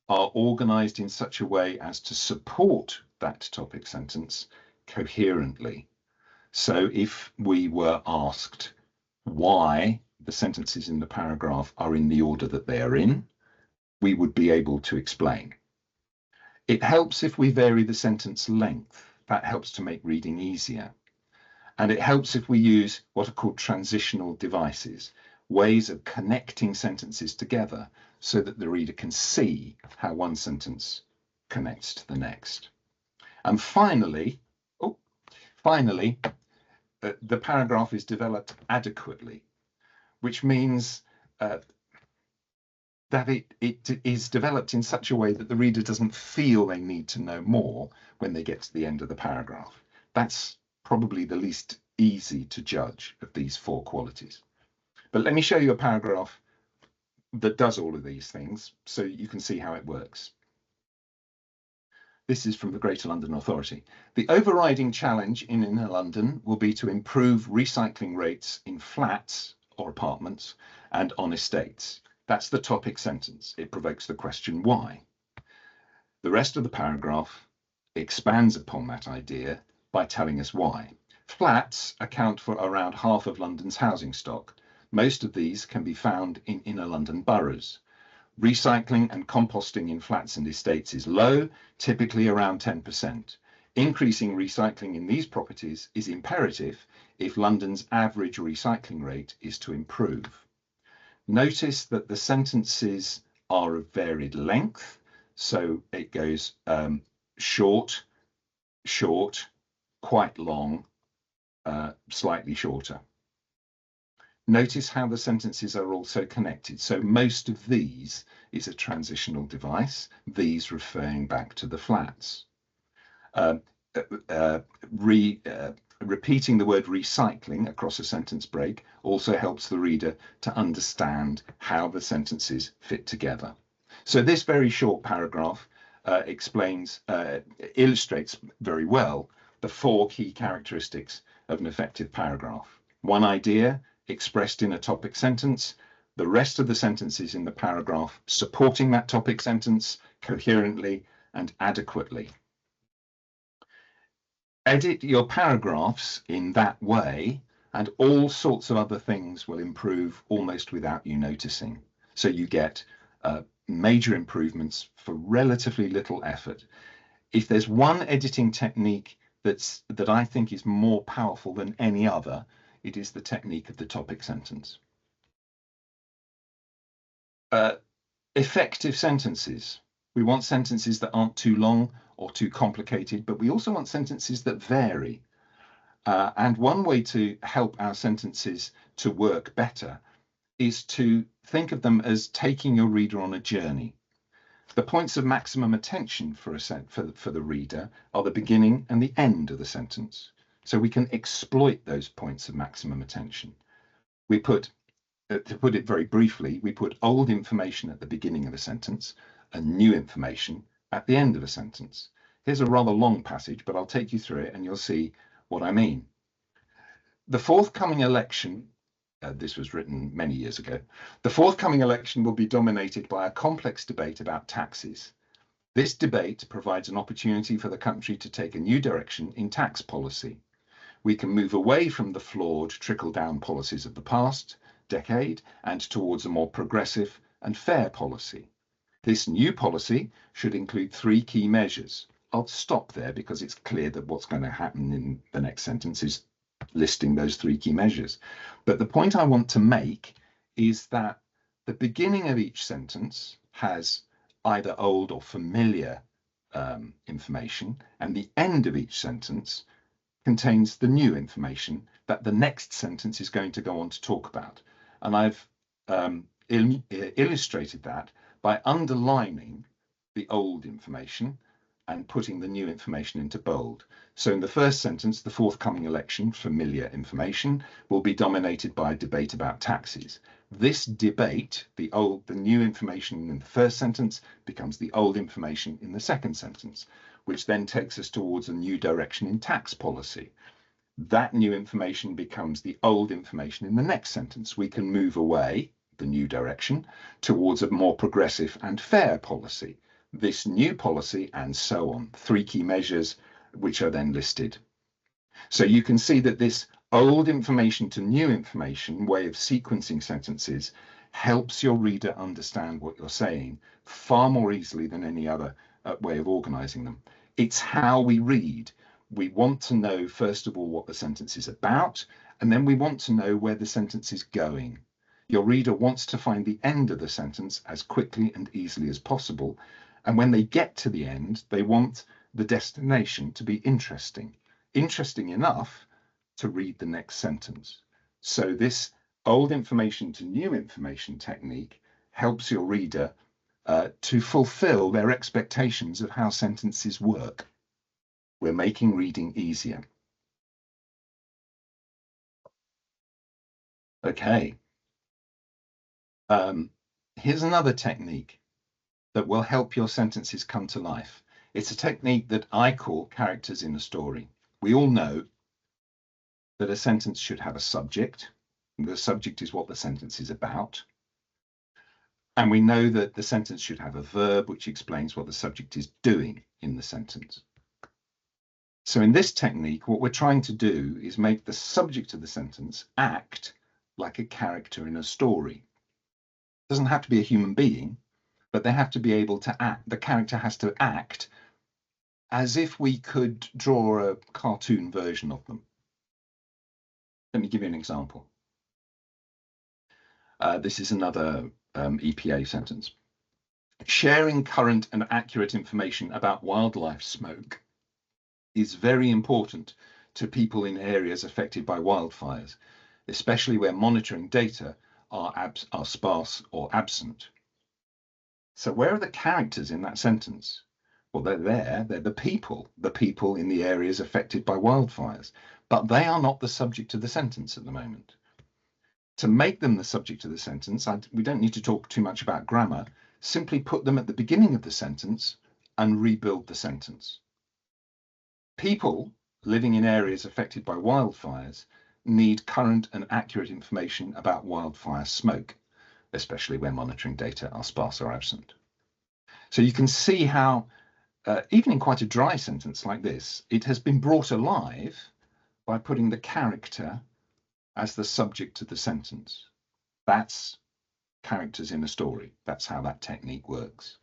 S2: are organized in such a way as to support that topic sentence coherently. So if we were asked why the sentences in the paragraph are in the order that they are in, we would be able to explain. It helps if we vary the sentence length. That helps to make reading easier. And it helps if we use what are called transitional devices, ways of connecting sentences together so that the reader can see how one sentence connects to the next. And finally, the paragraph is developed adequately, which means that it is developed in such a way that the reader doesn't feel they need to know more when they get to the end of the paragraph. That's probably the least easy to judge of these four qualities. But let me show you a paragraph that does all of these things so you can see how it works. This is from the Greater London Authority. The overriding challenge in Inner London will be to improve recycling rates in flats or apartments and on estates. That's the topic sentence. It provokes the question, why? The rest of the paragraph expands upon that idea by telling us why. Flats account for around half of London's housing stock. Most of these can be found in inner London boroughs. Recycling and composting in flats and estates is low, typically around 10%. Increasing recycling in these properties is imperative if London's average recycling rate is to improve. Notice that the sentences are of varied length, so it goes short, short, quite long, slightly shorter. Notice how the sentences are also connected. So most of these is a transitional device, these referring back to the flats. Repeating the word recycling across a sentence break also helps the reader to understand how the sentences fit together. So this very short paragraph illustrates very well the four key characteristics of an effective paragraph. One idea expressed in a topic sentence, the rest of the sentences in the paragraph supporting that topic sentence coherently and adequately. Edit your paragraphs in that way and all sorts of other things will improve almost without you noticing. So you get major improvements for relatively little effort. If there's one editing technique that I think is more powerful than any other, it is the technique of the topic sentence. Effective sentences. We want sentences that aren't too long or too complicated, but we also want sentences that vary. And one way to help our sentences to work better is to think of them as taking your reader on a journey. The points of maximum attention for the reader are the beginning and the end of the sentence. So we can exploit those points of maximum attention. We put, to put it very briefly, we put old information at the beginning of a sentence and new information at the end of a sentence. Here's a rather long passage, but I'll take you through it and you'll see what I mean. The forthcoming election, this was written many years ago, the forthcoming election will be dominated by a complex debate about taxes. This debate provides an opportunity for the country to take a new direction in tax policy. We can move away from the flawed trickle-down policies of the past decade and towards a more progressive and fair policy. This new policy should include three key measures. I'll stop there because it's clear that what's going to happen in the next sentence is listing those three key measures. But the point I want to make is that the beginning of each sentence has either old or familiar information, and the end of each sentence contains the new information that the next sentence is going to go on to talk about. And I've illustrated that by underlining the old information and putting the new information into bold. So in the first sentence, the forthcoming election, familiar information, will be dominated by a debate about taxes. This debate, the new information in the first sentence, becomes the old information in the second sentence, which then takes us towards a new direction in tax policy. That new information becomes the old information in the next sentence. We can move away, the new direction, towards a more progressive and fair policy. This new policy, and so on. 3 key measures, which are then listed. So you can see that this old information to new information way of sequencing sentences helps your reader understand what you're saying far more easily than any other way of organizing them. It's how we read. We want to know, first of all, what the sentence is about, and then we want to know where the sentence is going. Your reader wants to find the end of the sentence as quickly and easily as possible. And when they get to the end, they want the destination to be interesting enough to read the next sentence. So this old information to new information technique helps your reader to fulfill their expectations of how sentences work. We're making reading easier. Okay. Here's another technique that will help your sentences come to life. It's a technique that I call characters in a story. We all know that a sentence should have a subject. The subject is what the sentence is about. And we know that the sentence should have a verb which explains what the subject is doing in the sentence. So in this technique, what we're trying to do is make the subject of the sentence act like a character in a story. It doesn't have to be a human being, but they have to be able to act. The character has to act as if we could draw a cartoon version of them. Let me give you an example. This is another EPA sentence. Sharing current and accurate information about wildlife smoke is very important to people in areas affected by wildfires, especially where monitoring data are sparse or absent. So where are the characters in that sentence? Well, they're there. They're the people in the areas affected by wildfires, but they are not the subject of the sentence at the moment. To make them the subject of the sentence, we don't need to talk too much about grammar. Simply put them at the beginning of the sentence and rebuild the sentence. People living in areas affected by wildfires need current and accurate information about wildfire smoke, especially where monitoring data are sparse or absent. So you can see how, even in quite a dry sentence like this, it has been brought alive by putting the character as the subject of the sentence. That's characters in a story. That's how that technique works.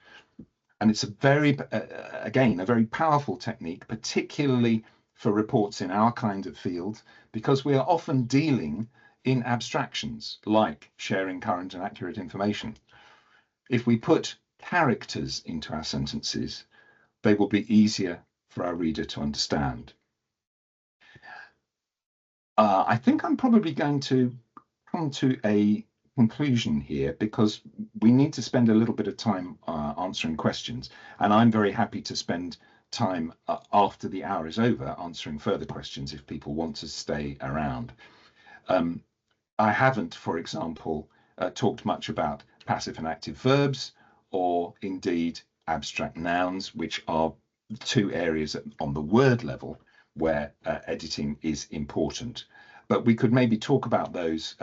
S2: And it's again, a very powerful technique, particularly for reports in our kind of field, because we are often dealing in abstractions, like sharing current and accurate information. If we put characters into our sentences, they will be easier for our reader to understand. I think I'm probably going to come to a conclusion here, because we need to spend a little bit of time answering questions, and I'm very happy to spend time after the hour is over answering further questions if people want to stay around. I haven't, for example, talked much about passive and active verbs, or indeed abstract nouns, which are two areas on the word level where editing is important. But we could maybe talk about those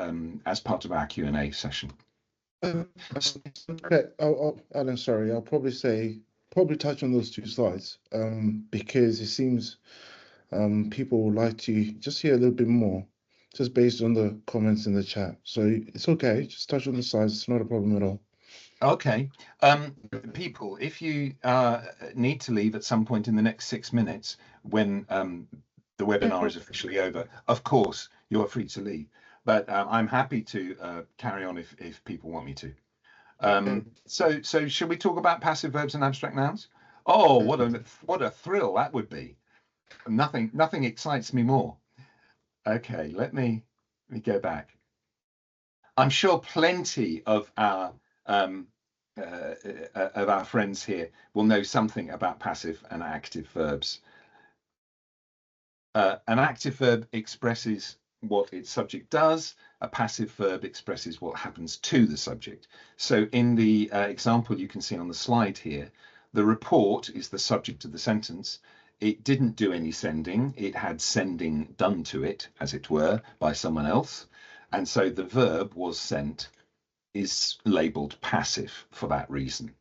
S2: as part of our Q&A session.
S1: Okay, Alan, sorry, I'll probably touch on those 2 slides because it seems people would like to just hear a little bit more, just based on the comments in the chat. So it's okay, just touch on the slides, it's not a problem at all.
S2: Okay, people, if you need to leave at some point in the next 6 minutes when the webinar is officially over, of course, you're free to leave. But I'm happy to carry on if people want me to. So should we talk about passive verbs and abstract nouns? Oh, what a thrill that would be. Nothing excites me more. Okay, let me go back. I'm sure plenty of our friends here will know something about passive and active verbs. An active verb expresses what its subject does. A passive verb expresses what happens to the subject. So in the example you can see on the slide here, the report is the subject of the sentence. It didn't do any sending. It had sending done to it, as it were, by someone else. And so the verb was sent is labeled passive for that reason.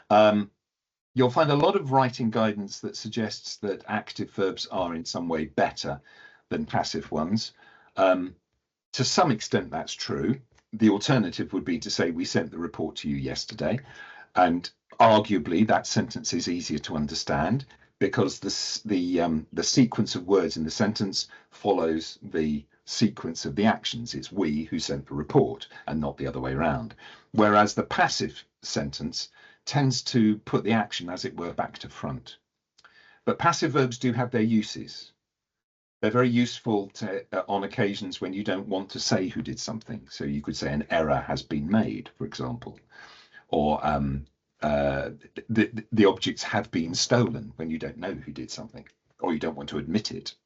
S2: You'll find a lot of writing guidance that suggests that active verbs are in some way better than passive ones. To some extent, that's true. The alternative would be to say, we sent the report to you yesterday. And arguably, that sentence is easier to understand because the sequence of words in the sentence follows the sequence of the actions. It's we who sent the report and not the other way around. Whereas the passive sentence tends to put the action, as it were, back to front. But passive verbs do have their uses. They're very useful on occasions when you don't want to say who did something. So you could say an error has been made, for example, or the objects have been stolen when you don't know who did something, or you don't want to admit it.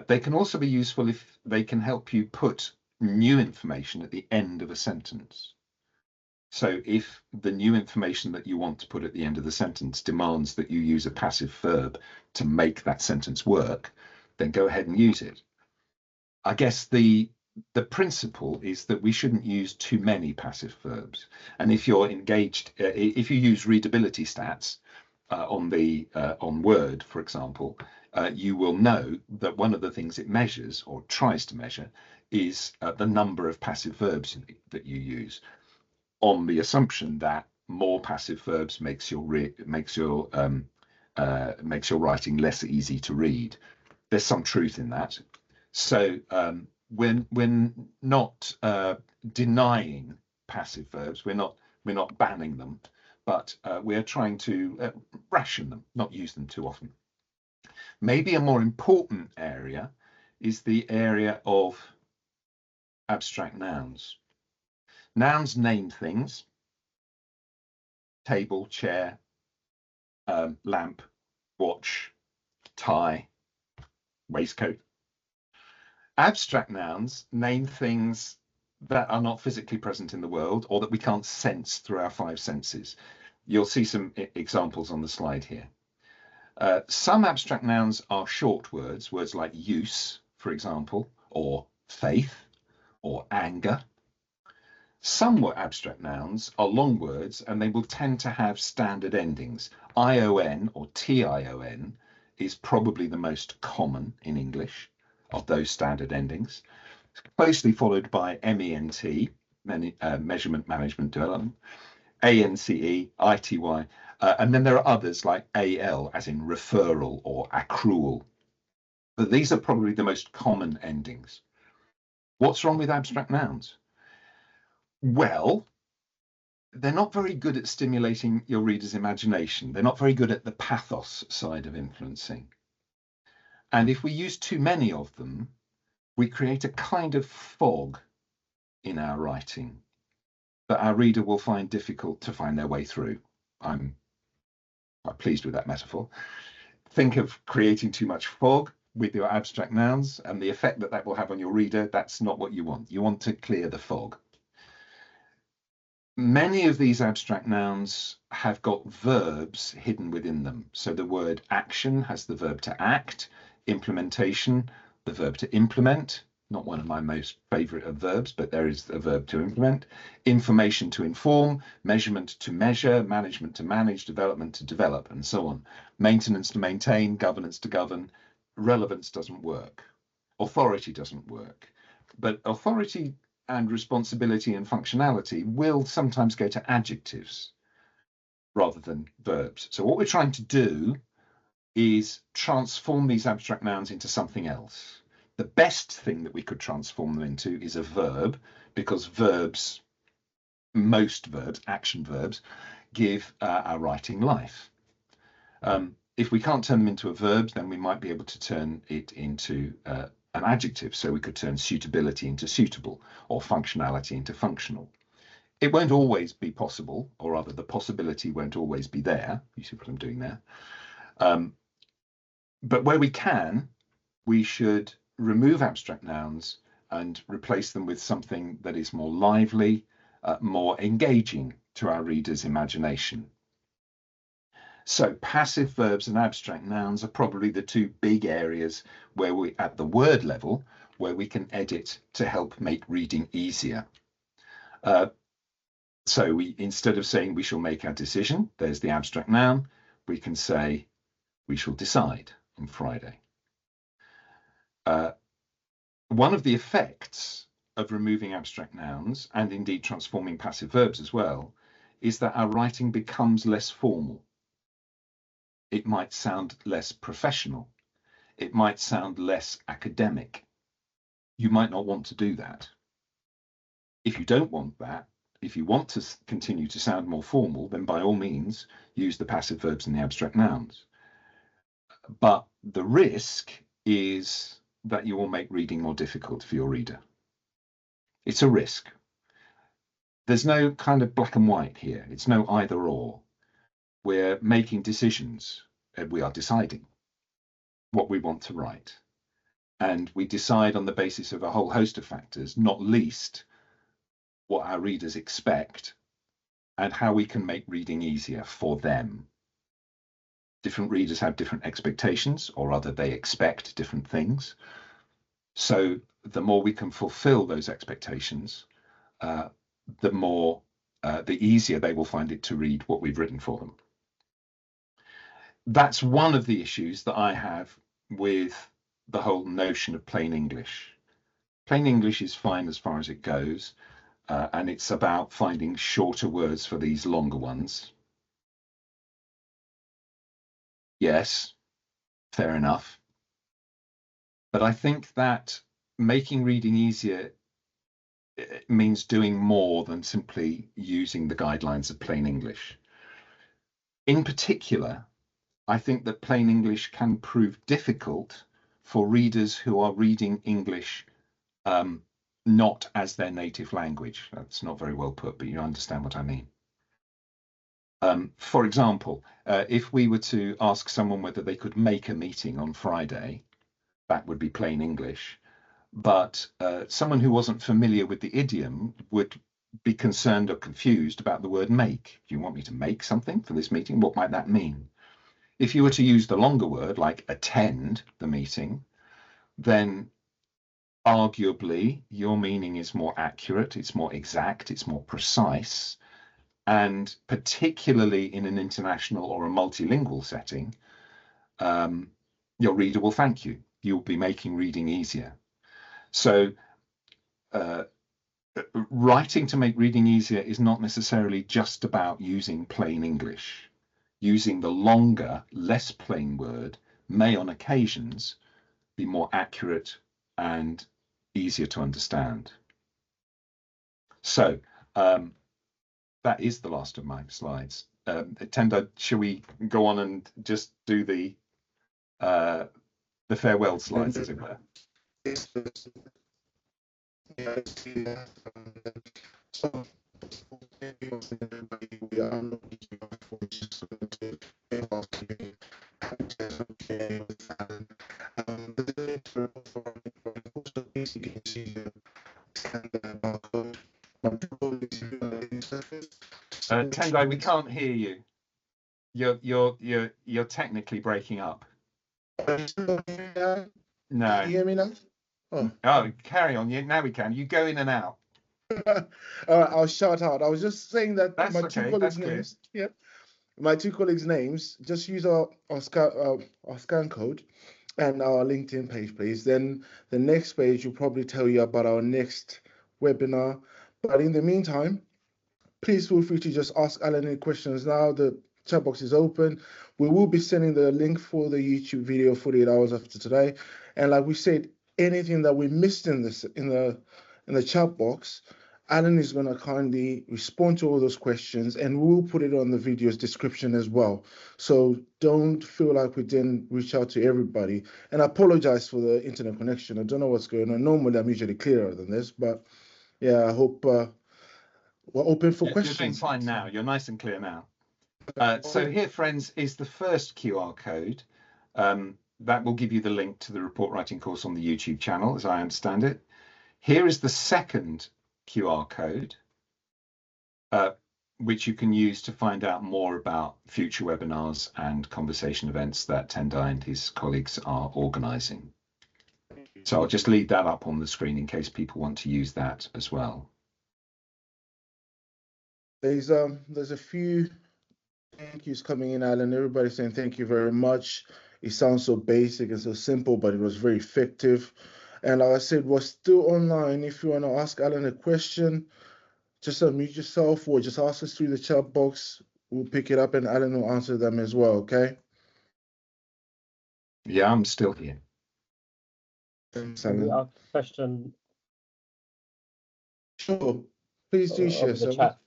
S2: They can also be useful if they can help you put new information at the end of a sentence. So if the new information that you want to put at the end of the sentence demands that you use a passive verb to make that sentence work, then go ahead and use it. I guess the principle is that we shouldn't use too many passive verbs. And if you're engaged, if you use readability stats on Word, for example, you will know that one of the things it measures or tries to measure is the number of passive verbs that you use, on the assumption that more passive verbs makes your writing less easy to read. There's some truth in that. So we're not denying passive verbs. We're not banning them, but we're trying to ration them, not use them too often. Maybe a more important area is the area of abstract nouns. Nouns name things: table, chair, lamp, watch, tie, waistcoat. Abstract nouns name things that are not physically present in the world or that we can't sense through our five senses. You'll see some examples on the slide here. Some abstract nouns are short words, words like use, for example, or faith, or anger. Some abstract nouns are long words and they will tend to have standard endings. ION or TION is probably the most common in English of those standard endings, closely followed by MENT, measurement, management, development, ANCE, ITY, and then there are others like AL, as in referral or accrual. But these are probably the most common endings. What's wrong with abstract nouns? Well, they're not very good at stimulating your reader's imagination. They're not very good at the pathos side of influencing. And if we use too many of them, we create a kind of fog in our writing that our reader will find difficult to find their way through. I'm quite pleased with that metaphor. Think of creating too much fog with your abstract nouns and the effect that will have on your reader. That's not what you want. You want to clear the fog. Many of these abstract nouns have got verbs hidden within them. So the word action has the verb to act, implementation, the verb to implement, not one of my most favorite of verbs, but there is a verb to implement, information to inform, measurement to measure, management to manage, development to develop, and so on. Maintenance to maintain, governance to govern. Relevance doesn't work. Authority doesn't work. But authority and responsibility and functionality will sometimes go to adjectives rather than verbs. So what we're trying to do is transform these abstract nouns into something else. The best thing that we could transform them into is a verb, because verbs, most verbs, action verbs, give our writing life. If we can't turn them into a verb, then we might be able to turn it into an adjective, so we could turn suitability into suitable or functionality into functional. It won't always be possible, or rather the possibility won't always be there. You see what I'm doing there? But where we can, we should remove abstract nouns and replace them with something that is more lively, more engaging to our readers' imagination. So passive verbs and abstract nouns are probably the two big areas where we, at the word level, where we can edit to help make reading easier. So we, instead of saying we shall make our decision, there's the abstract noun, we can say we shall decide on Friday. One of the effects of removing abstract nouns, and indeed transforming passive verbs as well, is that our writing becomes less formal. It might sound less professional. It might sound less academic. You might not want to do that. If you don't want that, if you want to continue to sound more formal, then by all means, use the passive verbs and the abstract nouns. But the risk is that you will make reading more difficult for your reader. It's a risk. There's no kind of black and white here. It's no either or. We're making decisions. We are deciding what we want to write. And we decide on the basis of a whole host of factors, not least what our readers expect and how we can make reading easier for them. Different readers have different expectations, or rather they expect different things. So the more we can fulfill those expectations, the easier they will find it to read what we've written for them. That's one of the issues that I have with the whole notion of plain English. Plain English is fine as far as it goes, and it's about finding shorter words for these longer ones. Yes, fair enough. But I think that making reading easier means doing more than simply using the guidelines of plain English. In particular, I think that plain English can prove difficult for readers who are reading English not as their native language. That's not very well put, but you understand what I mean. For example, if we were to ask someone whether they could make a meeting on Friday, that would be plain English. But someone who wasn't familiar with the idiom would be concerned or confused about the word make. Do you want me to make something for this meeting? What might that mean? If you were to use the longer word, like attend the meeting, then arguably your meaning is more accurate, it's more exact, it's more precise. And particularly in an international or a multilingual setting, your reader will thank you. You'll be making reading easier. So writing to make reading easier is not necessarily just about using plain English. Using the longer, less plain word may on occasions be more accurate and easier to understand. So that is the last of my slides. Tendo, shall we go on and just do the farewell slides, as it were?
S1: Yeah, I see that. So, we are not for just to housekeeping. Okay, with that. Also, please, you can see the scan the barcode.
S2: Tendai, we can't hear you. You're technically breaking up.
S1: No.
S2: No.
S1: Can you hear me now?
S2: Oh, carry on. Now we can. You go in and out.
S1: All right, I'll shout out. I was just saying that
S2: That's
S1: my
S2: okay,
S1: two colleagues'
S2: that's
S1: names. Yep. My two colleagues' names. Just use our scan code and our LinkedIn page, please. Then the next page will probably tell you about our next webinar. But in the meantime, please feel free to just ask Alan any questions now. The chat box is open. We will be sending the link for the YouTube video 48 hours after today. And like we said, anything that we missed in the chat box, Alan is going to kindly respond to all those questions, and we'll put it on the video's description as well. So don't feel like we didn't reach out to everybody. And I apologize for the internet connection. I don't know what's going on. Normally, I'm usually clearer than this, but yeah, I hope we're open for
S2: You're doing
S1: questions.
S2: fine now. You're nice and clear now. So here, friends, is the first QR code. That will give you the link to the report writing course on the YouTube channel, as I understand it. Here is the second QR code, which you can use to find out more about future webinars and conversation events that Tendai and his colleagues are organising. So I'll just leave that up on the screen in case people want to use that as well.
S1: There's a few thank yous coming in, Alan. Everybody's saying thank you very much. It sounds so basic and so simple, but it was very effective. And like I said, we're still online. If you want to ask Alan a question, just unmute yourself or just ask us through the chat box. We'll pick it up and Alan will answer them as well, okay?
S2: Yeah, I'm still here.
S1: Thanks,
S6: Can we
S1: Alan.
S6: ask a question?
S1: Sure. Please do share,
S6: Over the
S1: sir.
S6: chat?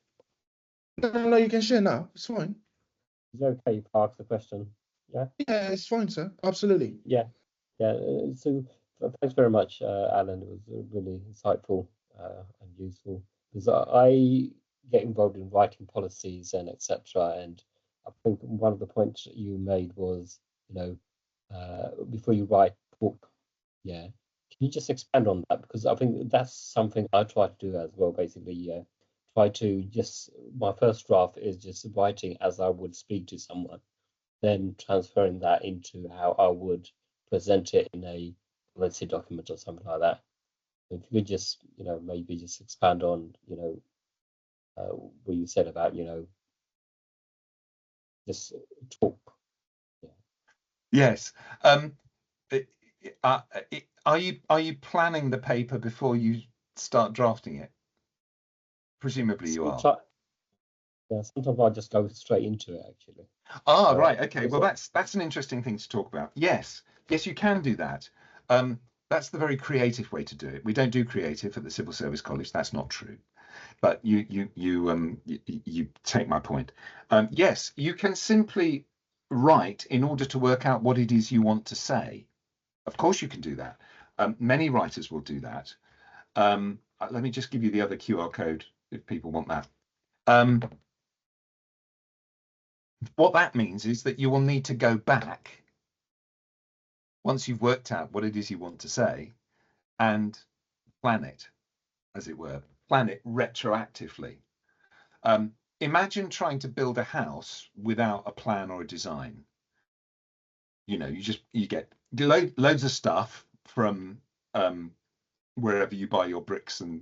S1: No, you can share now. It's fine.
S6: Is it okay if I ask the question? Yeah?
S1: Yeah, it's fine, sir. Absolutely.
S6: Yeah. So thanks very much, Alan. It was really insightful and useful, because I get involved in writing policies and etc. And I think one of the points that you made was, before you write book, can you just expand on that? Because I think that's something I try to do as well, basically. Try to my first draft is just writing as I would speak to someone, then transferring that into how I would present it in a policy document or something like that. If you could just, maybe just expand on, what you said about, just talk.
S2: Yes. Are you planning the paper before you start drafting it? Presumably you are.
S6: Yeah, sometimes I just go straight into it, actually.
S2: Right. Okay. Well, that's an interesting thing to talk about. Yes, you can do that. That's the very creative way to do it. We don't do creative at the Civil Service College. That's not true. But you take my point. Yes, you can simply write in order to work out what it is you want to say. Of course, you can do that. Many writers will do that. Let me just give you the other QR code if people want that. What that means is that you will need to go back once you've worked out what it is you want to say and plan it, as it were, plan it retroactively. Imagine trying to build a house without a plan or a design. You get loads of stuff from wherever you buy your bricks and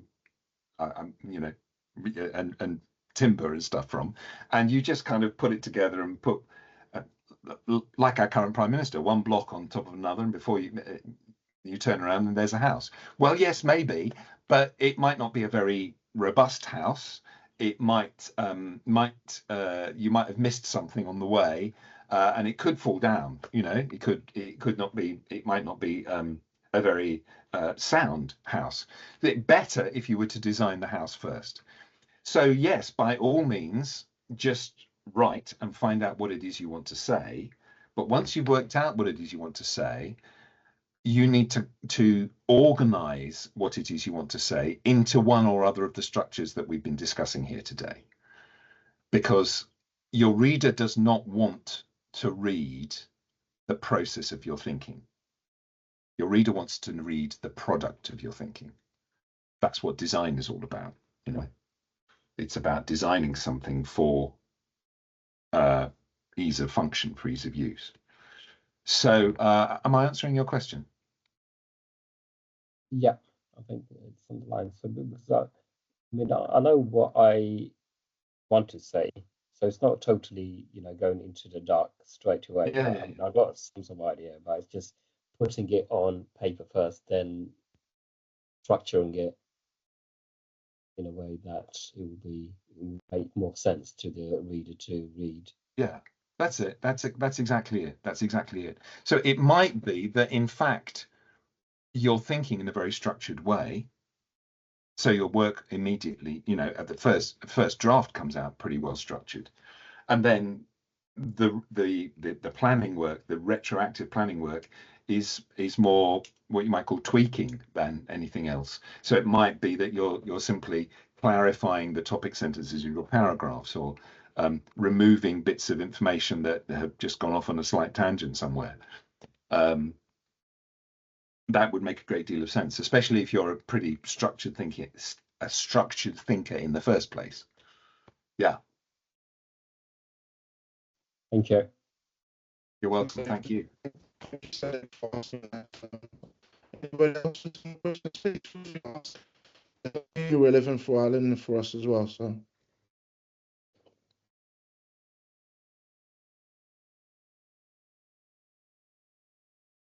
S2: and timber and stuff from, and you just kind of put it together and put like our current Prime Minister, one block on top of another, and before you turn around and there's a house. Well, yes, maybe, but it might not be a very robust house. It might you might have missed something on the way, and it could fall down. It might not be a very sound house. Better if you were to design the house first. So yes, by all means, just write and find out what it is you want to say. But once you've worked out what it is you want to say, you need to organize what it is you want to say into one or other of the structures that we've been discussing here today. Because your reader does not want to read the process of your thinking. Your reader wants to read the product of your thinking. That's what design is all about. It's about designing something for ease of function, for ease of use. So am I answering your question?
S6: Yeah, I think it's on the line. So because I know what I want to say, so it's not totally going into the dark straight away.
S2: Yeah.
S6: I've got some sort of idea, but it's just putting it on paper first, then structuring it in a way that it will make more sense to the reader to read.
S2: Yeah, that's it. That's exactly it. That's exactly it. So it might be that in fact you're thinking in a very structured way. So your work immediately, you know, at the first draft comes out pretty well structured, and then the planning work, the retroactive planning work, is more what you might call tweaking than anything else. So it might be that you're simply clarifying the topic sentences in your paragraphs, or removing bits of information that have just gone off on a slight tangent somewhere. That would make a great deal of sense, especially if you're a pretty structured thinker in the first place. Yeah.
S6: Thank you.
S2: You're welcome. Thank you.
S1: Anybody else with some questions, please feel free to ask. They're relevant for Alan and for us as well. So.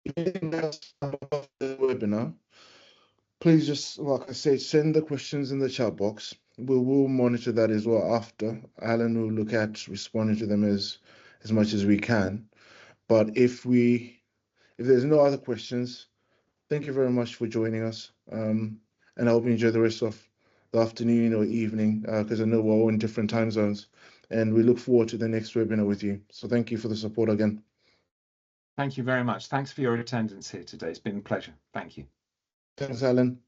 S1: If anything else about the webinar, please just, like I said, send the questions in the chat box. We will monitor that as well after. Alan will look at responding to them as much as we can. But if there's no other questions, thank you very much for joining us. And I hope you enjoy the rest of the afternoon or evening, because I know we're all in different time zones. And we look forward to the next webinar with you. So thank you for the support again.
S2: Thank you very much. Thanks for your attendance here today. It's been a pleasure. Thank you.
S1: Thanks, Alan.